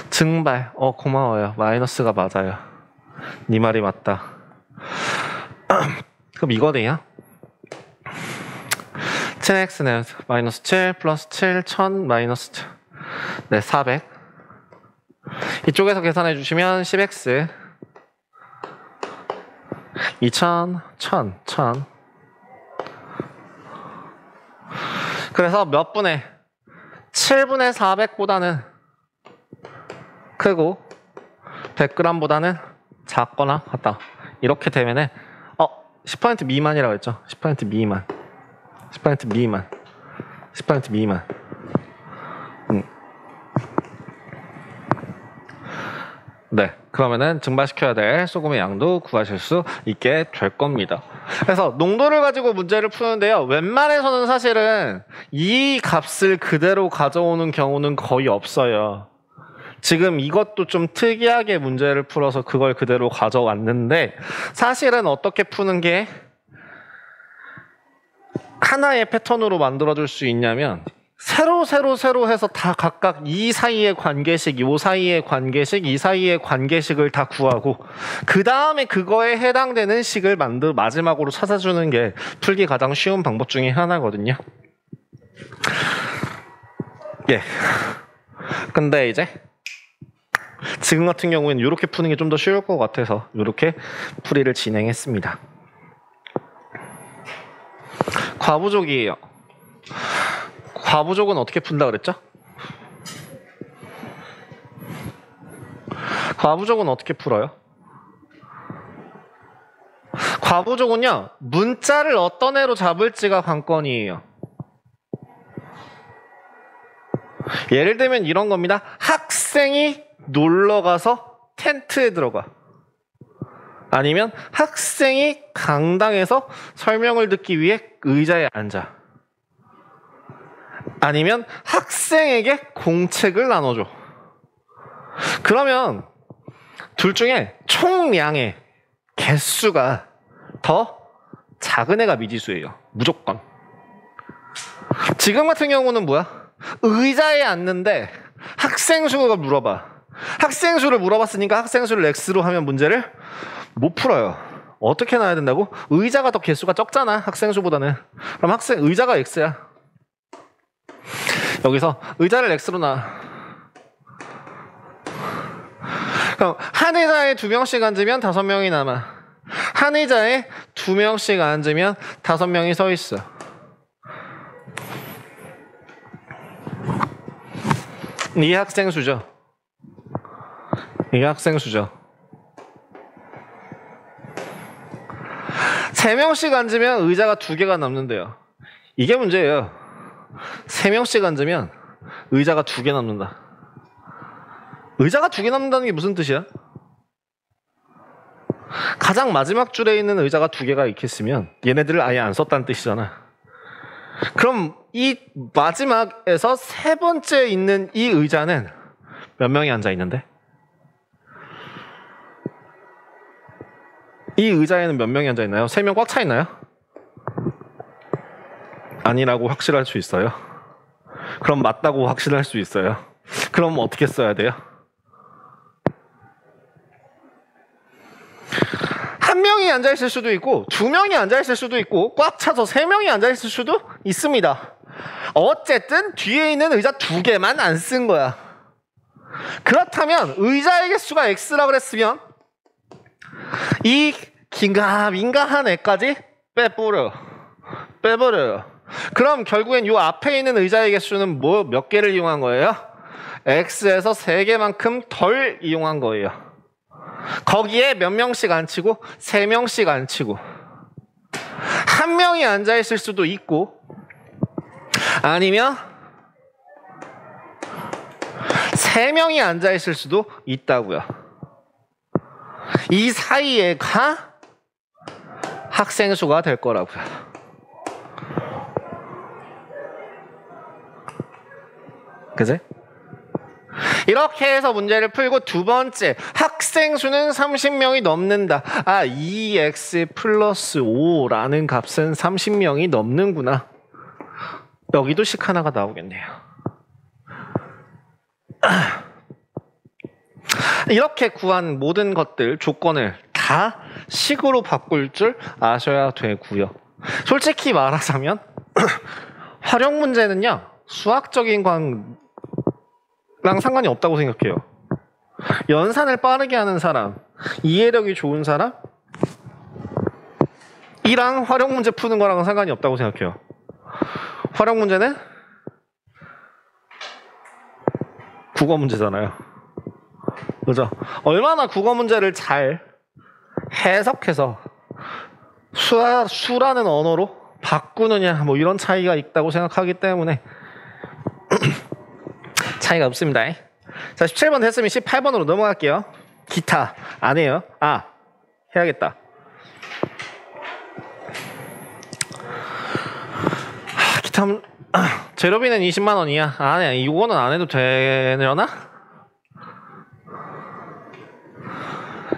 증발. 고마워요. 마이너스가 맞아요. 네 말이 맞다. 그럼 이거네요. 10x는 마이너스 7 플러스 7 1000 마이너스 7. 네, 400. 이쪽에서 계산해 주시면 10x 2000 1000 1000. 그래서 몇 분의 7분의 400보다는 크고 100g보다는 작거나 같다. 이렇게 되면은 10% 미만이라고 했죠. 10% 미만. 10% 미만. 10% 미만. 네, 그러면은 증발시켜야 될 소금의 양도 구하실 수 있게 될 겁니다. 그래서 농도를 가지고 문제를 푸는데요. 웬만해서는 사실은 이 값을 그대로 가져오는 경우는 거의 없어요. 지금 이것도 좀 특이하게 문제를 풀어서 그걸 그대로 가져왔는데, 사실은 어떻게 푸는 게 하나의 패턴으로 만들어줄 수 있냐면, 세로 해서 다 각각 이 사이의 관계식, 요 사이의 관계식, 이 사이의 관계식을 다 구하고 그 다음에 그거에 해당되는 식을 마지막으로 찾아주는 게 풀기 가장 쉬운 방법 중에 하나거든요. 예. 근데 이제 지금 같은 경우에는 이렇게 푸는 게 좀 더 쉬울 것 같아서 이렇게 풀이를 진행했습니다. 과부족이에요. 과부족은 어떻게 푼다 그랬죠? 과부족은 어떻게 풀어요? 과부족은요, 문자를 어떤 애로 잡을지가 관건이에요. 예를 들면 이런 겁니다. 학생이 놀러가서 텐트에 들어가. 아니면 학생이 강당에서 설명을 듣기 위해 의자에 앉아. 아니면 학생에게 공책을 나눠줘. 그러면 둘 중에 총량의 개수가 더 작은 애가 미지수예요. 무조건. 지금 같은 경우는 뭐야? 의자에 앉는데 학생 수가 물어봐. 학생 수를 물어봤으니까 학생 수를 x로 하면 문제를 못 풀어요. 어떻게 놔야 된다고? 의자가 더 개수가 적잖아, 학생 수보다는. 그럼 의자가 x야. 여기서 의자를 x로 놔. 그럼 한 의자에 2명씩 앉으면 5명이 남아. 한 의자에 2명씩 앉으면 5명이 서 있어. 이게 학생 수죠. 이게 학생 수죠. 3명씩 앉으면 의자가 2개가 남는데요. 이게 문제예요. 3명씩 앉으면 의자가 2개 남는다. 의자가 2개 남는다는 게 무슨 뜻이야? 가장 마지막 줄에 있는 의자가 2개가 있겠으면 얘네들을 아예 안 썼다는 뜻이잖아. 그럼 이 마지막에서 3번째 있는 이 의자는 몇 명이 앉아 있는데? 이 의자에는 몇 명이 앉아 있나요? 3명 꽉 차 있나요? 아니라고 확실할 수 있어요. 그럼 맞다고 확실할 수 있어요. 그럼 어떻게 써야 돼요? 한 명이 앉아있을 수도 있고 2명이 앉아있을 수도 있고 꽉 차서 3명이 앉아있을 수도 있습니다. 어쨌든 뒤에 있는 의자 2개만 안 쓴 거야. 그렇다면 의자의 개수가 x라고 그랬으면 이 긴가민가한 애까지 빼버려요. 그럼 결국엔 이 앞에 있는 의자의 개수는 몇 개를 이용한 거예요? x에서 3개만큼 덜 이용한 거예요. 거기에 몇 명씩 앉히고 3명씩 앉히고 한 명이 앉아있을 수도 있고 아니면 3명이 앉아 있을 수도 있다고요. 이 사이에가 학생 수가 될 거라고요. 그지? 이렇게 해서 문제를 풀고 두 번째, 학생 수는 30명이 넘는다. 아, 2x 플러스 5라는 값은 30명이 넘는구나. 여기도 식 하나가 나오겠네요. 이렇게 구한 모든 것들, 조건을 다 식으로 바꿀 줄 아셔야 되고요. 솔직히 말하자면 활용 문제는요, 수학적인 랑 상관이 없다고 생각해요. 연산을 빠르게 하는 사람, 이해력이 좋은 사람 이랑 활용 문제 푸는 거랑은 상관이 없다고 생각해요. 활용 문제는 국어 문제잖아요. 그죠? 얼마나 국어 문제를 잘 해석해서 수라는 언어로 바꾸느냐, 뭐 이런 차이가 있다고 생각하기 때문에 차이가 없습니다. 자, 17번 됐으면 18번으로 넘어갈게요. 기타 안 해요. 아, 해야겠다. 기타 재료비는 20만 원이야. 아니야, 이거는 안 해도 되려나?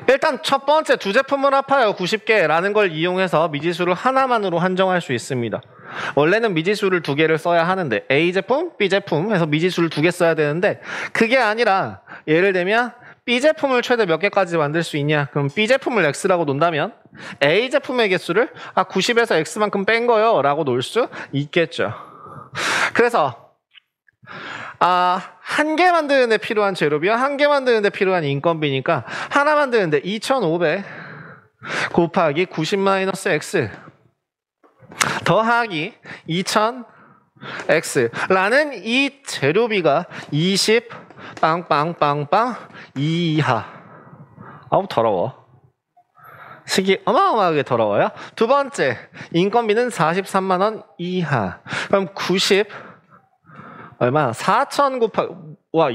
일단 첫 번째, 두 제품을 합하여 90개라는 걸 이용해서 미지수를 하나만으로 한정할 수 있습니다. 원래는 미지수를 2개를 써야 하는데 A 제품, B 제품 해서 미지수를 2개 써야 되는데 그게 아니라 예를 들면 B 제품을 최대 몇 개까지 만들 수 있냐? 그럼 B 제품을 X라고 놓는다면 A 제품의 개수를 90에서 X만큼 뺀 거요 라고 놓을 수 있겠죠. 그래서 한 개 만드는 데 필요한 재료비와 한 개 만드는 데 필요한 인건비니까 하나 만드는 데 2,500 곱하기 90-X 더하기 2,000X라는 이 재료비가 20 빵빵빵빵 이하. 아우 더러워. 식이 어마어마하게 더러워요. 두 번째, 인건비는 43만 원 이하. 그럼 90 얼마? 4,000 곱하기, 와,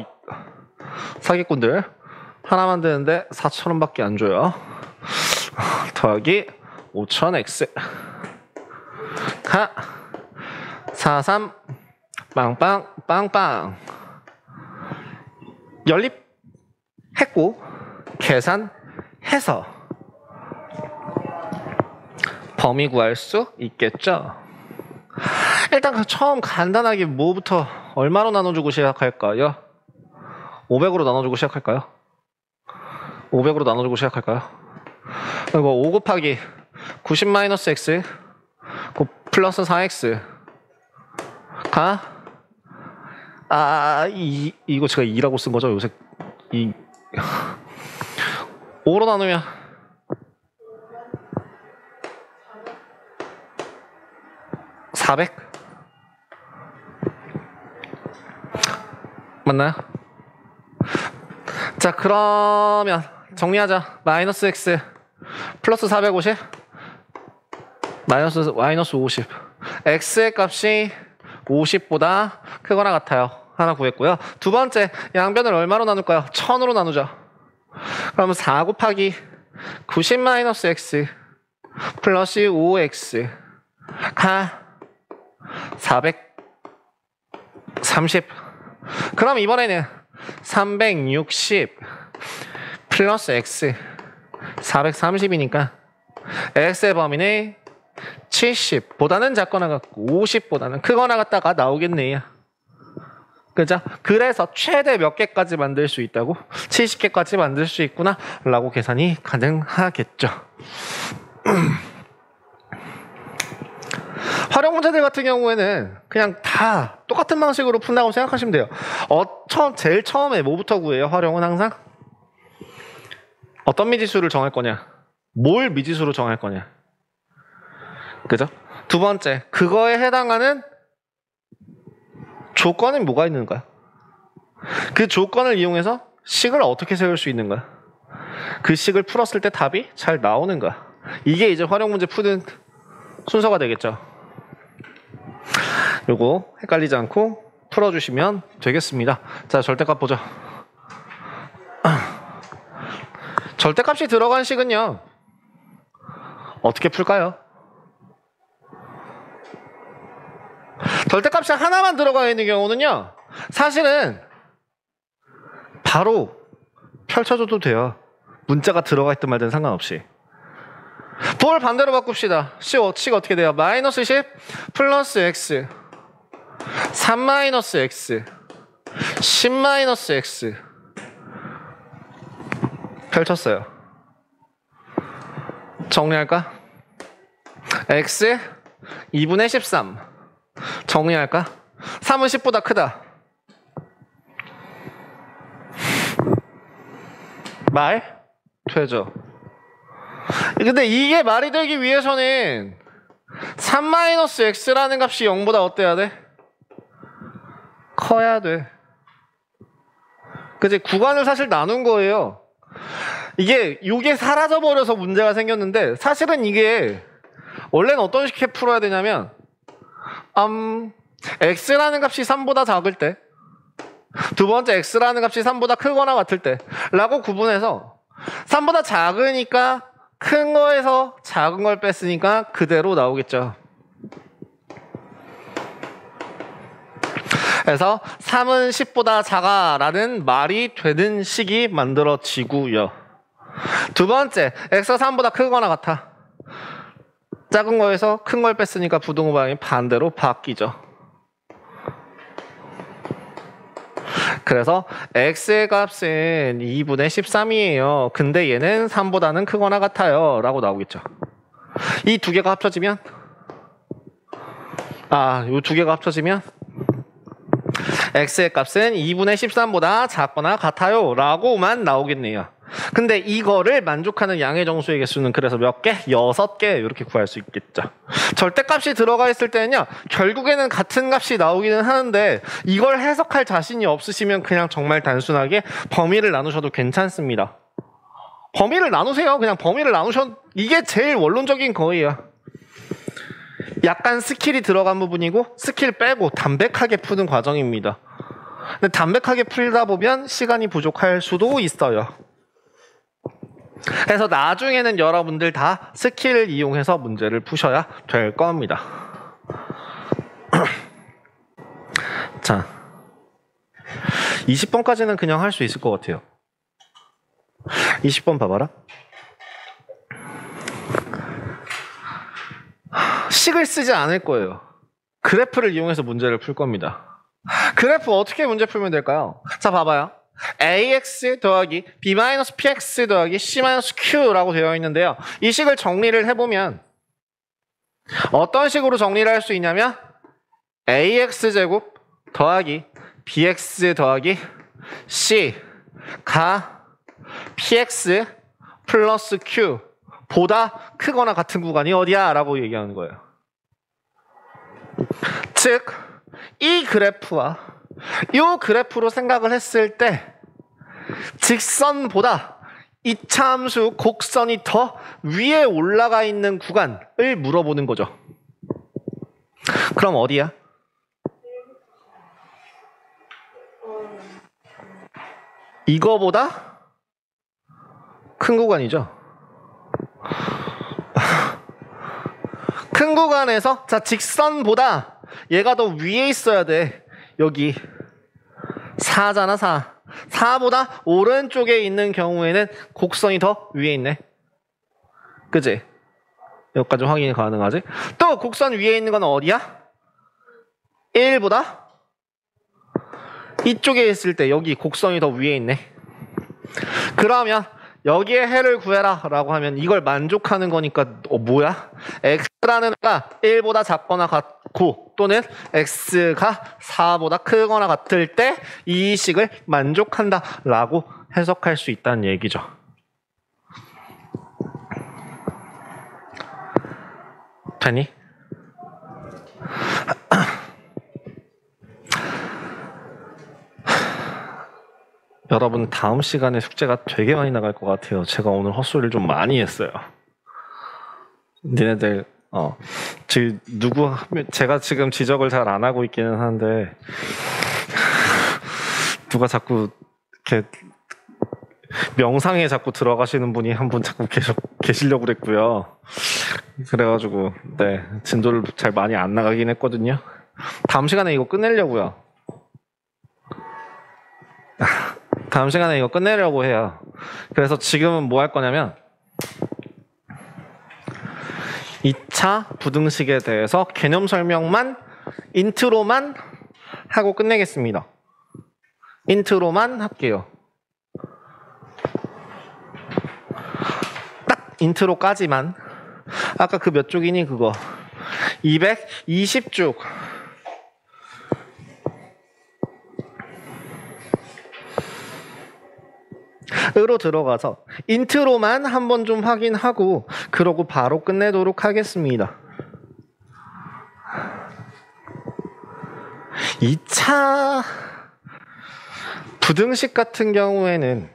사기꾼들 하나 만드는데 4,000원밖에 안 줘요. 더하기 5,000X 43 빵빵 빵빵 연립했고 계산해서 범위 구할 수 있겠죠. 일단 처음 간단하게 뭐부터 얼마로 나눠주고 시작할까요? 500으로 나눠주고 시작할까요? 500으로 나눠주고 시작할까요? 그리고 5 곱하기 90-X 플러스 4X 가 이거 제가 2라고 쓴 거죠? 요새 5로 나누면 400 맞나요? 자, 그러면 정리하자. 마이너스 X 플러스 450 마이너스 50 X의 값이 50보다 크거나 같아요. 하나 구했고요. 두 번째, 양변을 얼마로 나눌까요? 1000으로 나누죠. 그러면 4 곱하기 90-X 플러스 5X 가 430. 그럼 이번에는 360 플러스 X 430이니까 X의 범위는 70보다는 작거나 같고 50보다는 크거나 같다가 나오겠네요. 그죠? 그래서 최대 몇 개까지 만들 수 있다고? 70개까지 만들 수 있구나 라고 계산이 가능하겠죠. 활용 문제들 같은 경우에는 그냥 다 똑같은 방식으로 푼다고 생각하시면 돼요. 제일 처음에 뭐부터 구해요? 활용은 항상 어떤 미지수를 정할 거냐, 뭘 미지수로 정할 거냐, 그죠? 두 번째, 그거에 해당하는 조건은 뭐가 있는가? 그 조건을 이용해서 식을 어떻게 세울 수 있는가? 그 식을 풀었을 때 답이 잘 나오는가? 이게 이제 활용 문제 푸는 순서가 되겠죠. 요거 헷갈리지 않고 풀어주시면 되겠습니다. 자, 절대값 보죠. 절대값이 들어간 식은요. 어떻게 풀까요? 절대값이 하나만 들어가 있는 경우는요. 사실은 바로 펼쳐줘도 돼요. 문자가 들어가 있든 말든 상관없이. 부호를 반대로 바꿉시다. C가 어떻게 돼요? 마이너스 10 플러스 X 3 마이너스 X 10 마이너스 X 펼쳤어요. 정리할까? X 2분의 13 정리할까? 3은 10보다 크다. 말 되죠. 근데 이게 말이 되기 위해서는 3-x라는 값이 0보다 어때야 돼? 커야 돼. 그치? 구간을 사실 나눈 거예요. 이게 사라져버려서 문제가 생겼는데 사실은 이게 원래는 어떤 식으로 풀어야 되냐면 x라는 값이 3보다 작을 때 두 번째 x라는 값이 3보다 크거나 같을 때 라고 구분해서 3보다 작으니까 큰 거에서 작은 걸 뺐으니까 그대로 나오겠죠. 그래서 3은 10보다 작아 라는 말이 되는 식이 만들어지고요. 두 번째, x가 3보다 크거나 같아. 작은 거에서 큰 걸 뺐으니까 부등호 방향이 반대로 바뀌죠. 그래서 x의 값은 2분의 13이에요. 근데 얘는 3보다는 크거나 같아요. 라고 나오겠죠. 이 두 개가 합쳐지면 이 두 개가 합쳐지면 x의 값은 2분의 13보다 작거나 같아요. 라고만 나오겠네요. 근데 이거를 만족하는 양의 정수의 개수는 그래서 몇 개? 6개 이렇게 구할 수 있겠죠. 절대값이 들어가 있을 때는요. 결국에는 같은 값이 나오기는 하는데 이걸 해석할 자신이 없으시면 그냥 정말 단순하게 범위를 나누셔도 괜찮습니다. 범위를 나누세요. 그냥 범위를 나누셔도 이게 제일 원론적인 거예요. 약간 스킬이 들어간 부분이고 스킬 빼고 담백하게 푸는 과정입니다. 근데 담백하게 풀다 보면 시간이 부족할 수도 있어요. 그래서 나중에는 여러분들 다 스킬을 이용해서 문제를 푸셔야 될 겁니다. 자, 20번까지는 그냥 할 수 있을 것 같아요. 20번 봐봐라. 식을 쓰지 않을 거예요. 그래프를 이용해서 문제를 풀 겁니다. 그래프 어떻게 문제 풀면 될까요? 자, 봐봐요. ax 더하기 b-px 더하기 c-q라고 되어 있는데요. 이 식을 정리를 해보면 어떤 식으로 정리를 할 수 있냐면 ax제곱 더하기 bx 더하기 c가 px 플러스 q 보다 크거나 같은 구간이 어디야? 라고 얘기하는 거예요. 즉, 이 그래프와 이 그래프로 생각을 했을 때 직선보다 이차함수 곡선이 더 위에 올라가 있는 구간을 물어보는 거죠. 그럼 어디야? 이거보다 큰 구간이죠. 큰 구간에서 자 직선보다 얘가 더 위에 있어야 돼. 여기 4잖아 4. 4보다 오른쪽에 있는 경우에는 곡선이 더 위에 있네. 그치? 여기까지 확인이 가능하지? 또 곡선 위에 있는 건 어디야? 1보다 이쪽에 있을 때 여기 곡선이 더 위에 있네. 그러면 여기에 해를 구해라 라고 하면 이걸 만족하는 거니까 뭐야? x라는 애가 1보다 작거나 같고 또는 x가 4보다 크거나 같을 때 이 식을 만족한다 라고 해석할 수 있다는 얘기죠. 되니? 여러분 다음 시간에 숙제가 되게 많이 나갈 것 같아요. 제가 오늘 헛소리를 좀 많이 했어요. 니네들 제가 지금 지적을 잘 안 하고 있기는 한데 누가 자꾸 이렇게 명상에 자꾸 들어가시는 분이 한 분 자꾸 계시려고 그랬고요. 그래가지고 네 진도를 잘 많이 안 나가긴 했거든요. 다음 시간에 이거 끝내려고요. 다음 시간에 이거 끝내려고 해요. 그래서 지금은 뭐 할 거냐면 2차 부등식에 대해서 개념 설명만 인트로만 하고 끝내겠습니다. 인트로만 할게요. 딱 인트로까지만. 아까 그 몇 쪽이니 그거 220쪽. 으로 들어가서 인트로만 한번 좀 확인하고 그러고 바로 끝내도록 하겠습니다. 2차 부등식 같은 경우에는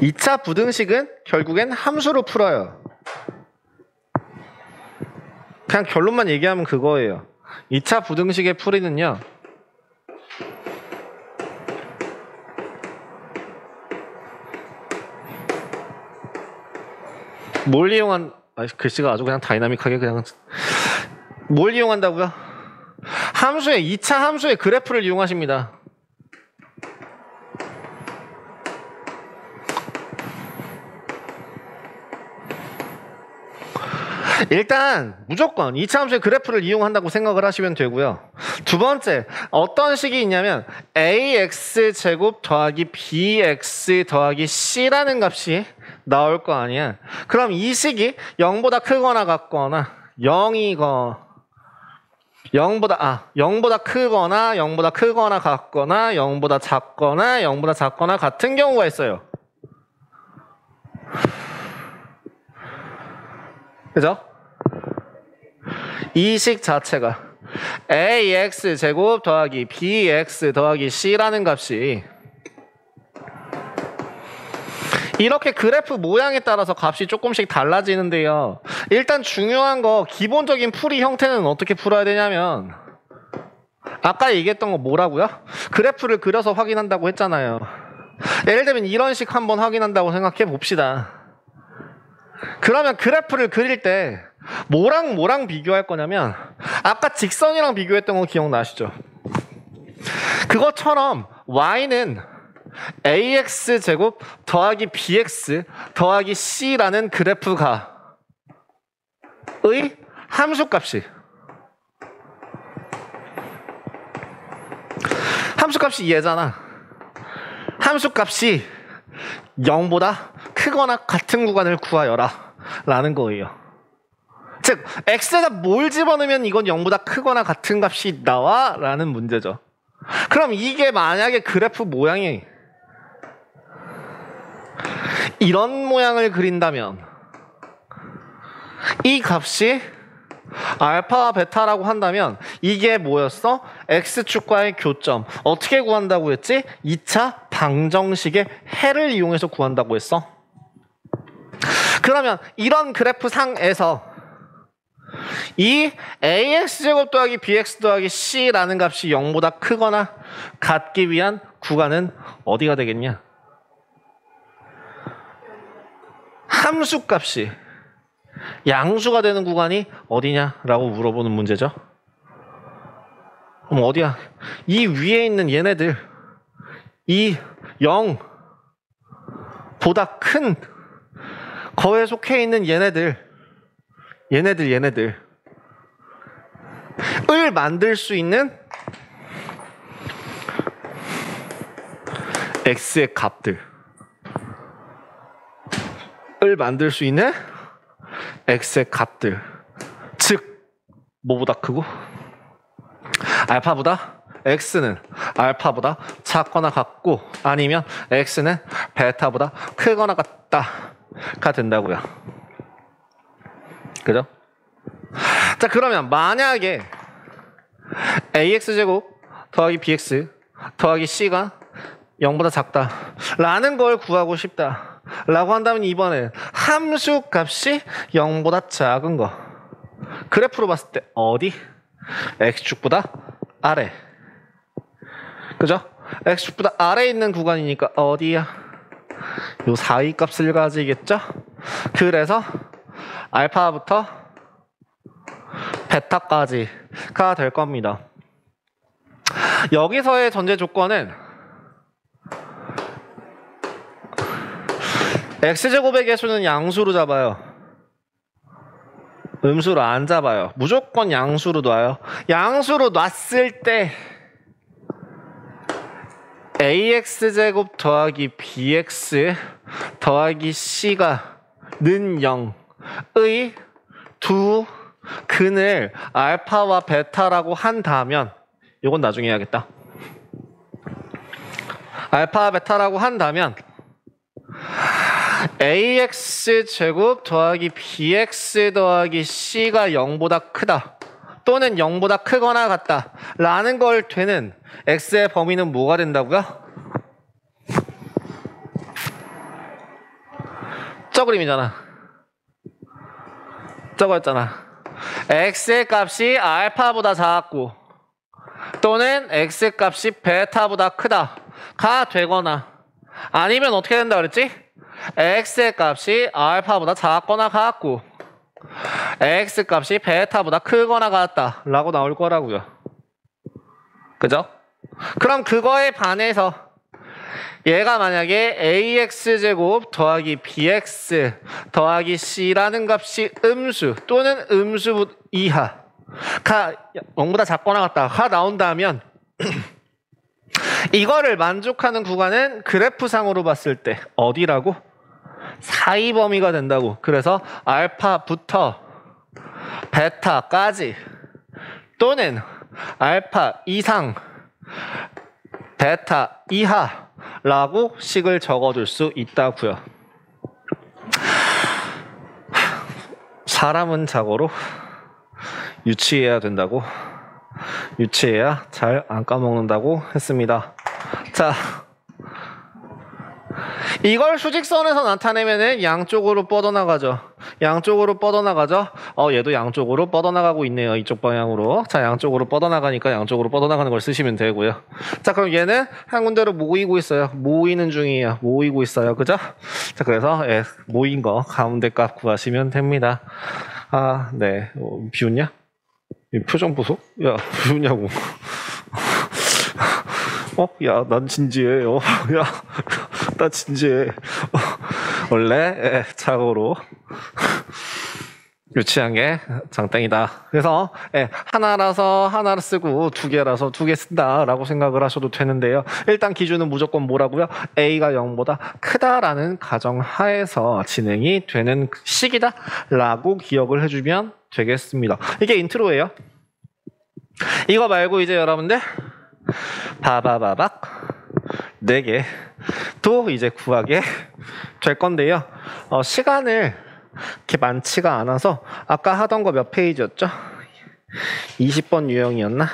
2차 부등식은 결국엔 함수로 풀어요. 그냥 결론만 얘기하면 그거예요. 2차 부등식의 풀이는요. 뭘 이용한 글씨가 아주 그냥 다이나믹하게 그냥 뭘 이용한다고요? 함수의 2차 함수의 그래프를 이용하십니다. 일단 무조건 2차 함수의 그래프를 이용한다고 생각을 하시면 되고요. 두 번째, 어떤 식이 있냐면 ax제곱 더하기 bx 더하기 c라는 값이 나올 거 아니야. 그럼 이 식이 0보다 크거나 같거나 0보다 크거나 0보다 크거나 같거나 0보다 작거나 0보다 작거나 같은 경우가 있어요. 그죠? 이 식 자체가 ax제곱 더하기 bx 더하기 c라는 값이 이렇게 그래프 모양에 따라서 값이 조금씩 달라지는데요. 일단 중요한 거 기본적인 풀이 형태는 어떻게 풀어야 되냐면 아까 얘기했던 거 뭐라고요? 그래프를 그려서 확인한다고 했잖아요. 예를 들면 이런 식 한번 확인한다고 생각해 봅시다. 그러면 그래프를 그릴 때 뭐랑 비교할 거냐면 아까 직선이랑 비교했던 거 기억나시죠? 그것처럼 y는 ax제곱 더하기 bx 더하기 c라는 그래프가 의 함수값이 얘잖아. 함수값이 0보다 크거나 같은 구간을 구하여라 라는 거예요. 즉 x에다 뭘 집어넣으면 이건 0보다 크거나 같은 값이 나와 라는 문제죠. 그럼 이게 만약에 그래프 모양이 이런 모양을 그린다면 이 값이 알파와 베타라고 한다면 이게 뭐였어? x축과의 교점. 어떻게 구한다고 했지? 2차 방정식의 해를 이용해서 구한다고 했어. 그러면 이런 그래프 상에서 이 ax제곱 더하기 bx 더하기 c라는 값이 0보다 크거나 같기 위한 구간은 어디가 되겠냐? 함수값이 양수가 되는 구간이 어디냐라고 물어보는 문제죠. 그럼 어디야? 이 위에 있는 얘네들, 이 0보다 큰 거에 속해 있는 얘네들 을 만들 수 있는 x의 값들 을 만들 수 있는 x의 값들, 즉 뭐보다 크고 알파보다 x는 알파보다 작거나 같고 아니면 x는 베타보다 크거나 같다가 된다고요. 그죠? 자, 그러면 만약에 ax제곱 더하기 bx 더하기 c가 0보다 작다 라는 걸 구하고 싶다 라고 한다면 이번엔 함수 값이 0보다 작은 거 그래프로 봤을 때 어디? x축보다 아래. 그죠? x축보다 아래에 있는 구간이니까 어디야? 요 사이 값을 가지겠죠? 그래서 알파부터 베타까지가 될 겁니다. 여기서의 전제 조건은 x제곱의 개수는 양수로 잡아요. 음수로 안 잡아요. 무조건 양수로 놔요. 양수로 놨을 때 ax제곱 더하기 bx 더하기 c가 는 0의 두 근을 알파와 베타라고 한다면, 이건 나중에 해야겠다. 알파와 베타라고 한다면 ax제곱 더하기 bx 더하기 c가 0보다 크다 또는 0보다 크거나 같다 라는 걸 되는 x의 범위는 뭐가 된다고요? 저 그림이잖아. 저거였잖아. x의 값이 알파보다 작고 또는 x의 값이 베타보다 크다가 되거나, 아니면 어떻게 된다 그랬지? x의 값이 알파보다 작거나 같고 x 값이 베타보다 크거나 같다 라고 나올 거라고요. 그죠? 그럼 그거에 반해서 얘가 만약에 ax제곱 더하기 bx 더하기 c라는 값이 음수 또는 음수 이하가 0보다 작거나 같다가 나온다면 이거를 만족하는 구간은 그래프상으로 봤을 때 어디라고? 사이 범위가 된다고. 그래서 알파부터 베타까지 또는 알파 이상 베타 이하라고 식을 적어줄 수 있다고요. 사람은 자고로 유치해야 된다고, 유치해야 잘 안 까먹는다고 했습니다. 자, 이걸 수직선에서 나타내면은 양쪽으로 뻗어나가죠. 양쪽으로 뻗어나가죠. 얘도 양쪽으로 뻗어나가고 있네요. 이쪽 방향으로. 자, 양쪽으로 뻗어나가니까 양쪽으로 뻗어나가는 걸 쓰시면 되고요. 자, 그럼 얘는 한 군데로 모이고 있어요. 모이는 중이에요. 모이고 있어요. 그죠? 자, 그래서 모인 거 가운데 값 구하시면 됩니다. 아, 네. 비웃냐? 이 표정 보소? 야, 비웃냐고. 야, 난 진지해. 야, 나 진지해. 원래 자고로 유치한 게 장땡이다. 그래서 하나라서 하나를 쓰고 두 개라서 두 개 쓴다라고 생각을 하셔도 되는데요. 일단 기준은 무조건 뭐라고요? a가 0보다 크다라는 가정하에서 진행이 되는 식이다라고 기억을 해주면 되겠습니다. 이게 인트로예요. 이거 말고 이제 여러분들 바바바박 4개 또 이제 구하게 될 건데요. 시간을 이렇게 많지가 않아서 아까 하던 거 몇 페이지였죠? 20번 유형이었나?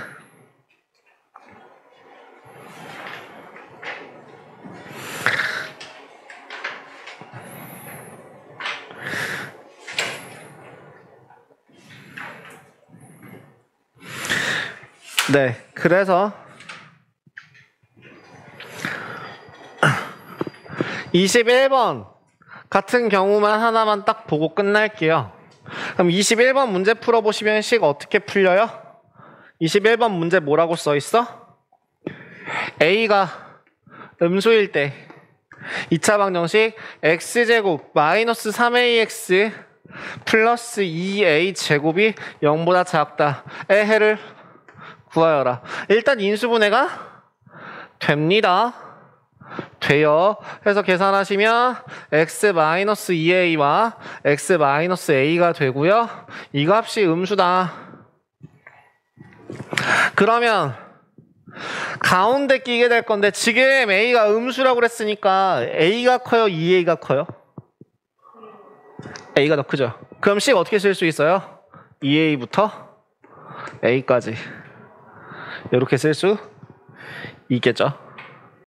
네, 그래서 21번 같은 경우만 하나만 딱 보고 끝날게요. 그럼 21번 문제 풀어보시면 식 어떻게 풀려요? 21번 문제 뭐라고 써있어? A가 음수일 때 2차 방정식 x제곱 마이너스 3ax 플러스 2a 제곱이 0보다 작다의 해를 구하여라. 일단 인수분해가 됩니다. 돼요. 해서 계산하시면 x-2a와 x-a가 되고요. 이 값이 음수다. 그러면 가운데 끼게 될 건데 지금 a가 음수라고 그랬으니까 a가 커요? 2a가 커요? a가 더 크죠. 그럼 식 어떻게 쓸 수 있어요? 2a부터 a까지 이렇게 쓸 수 있겠죠.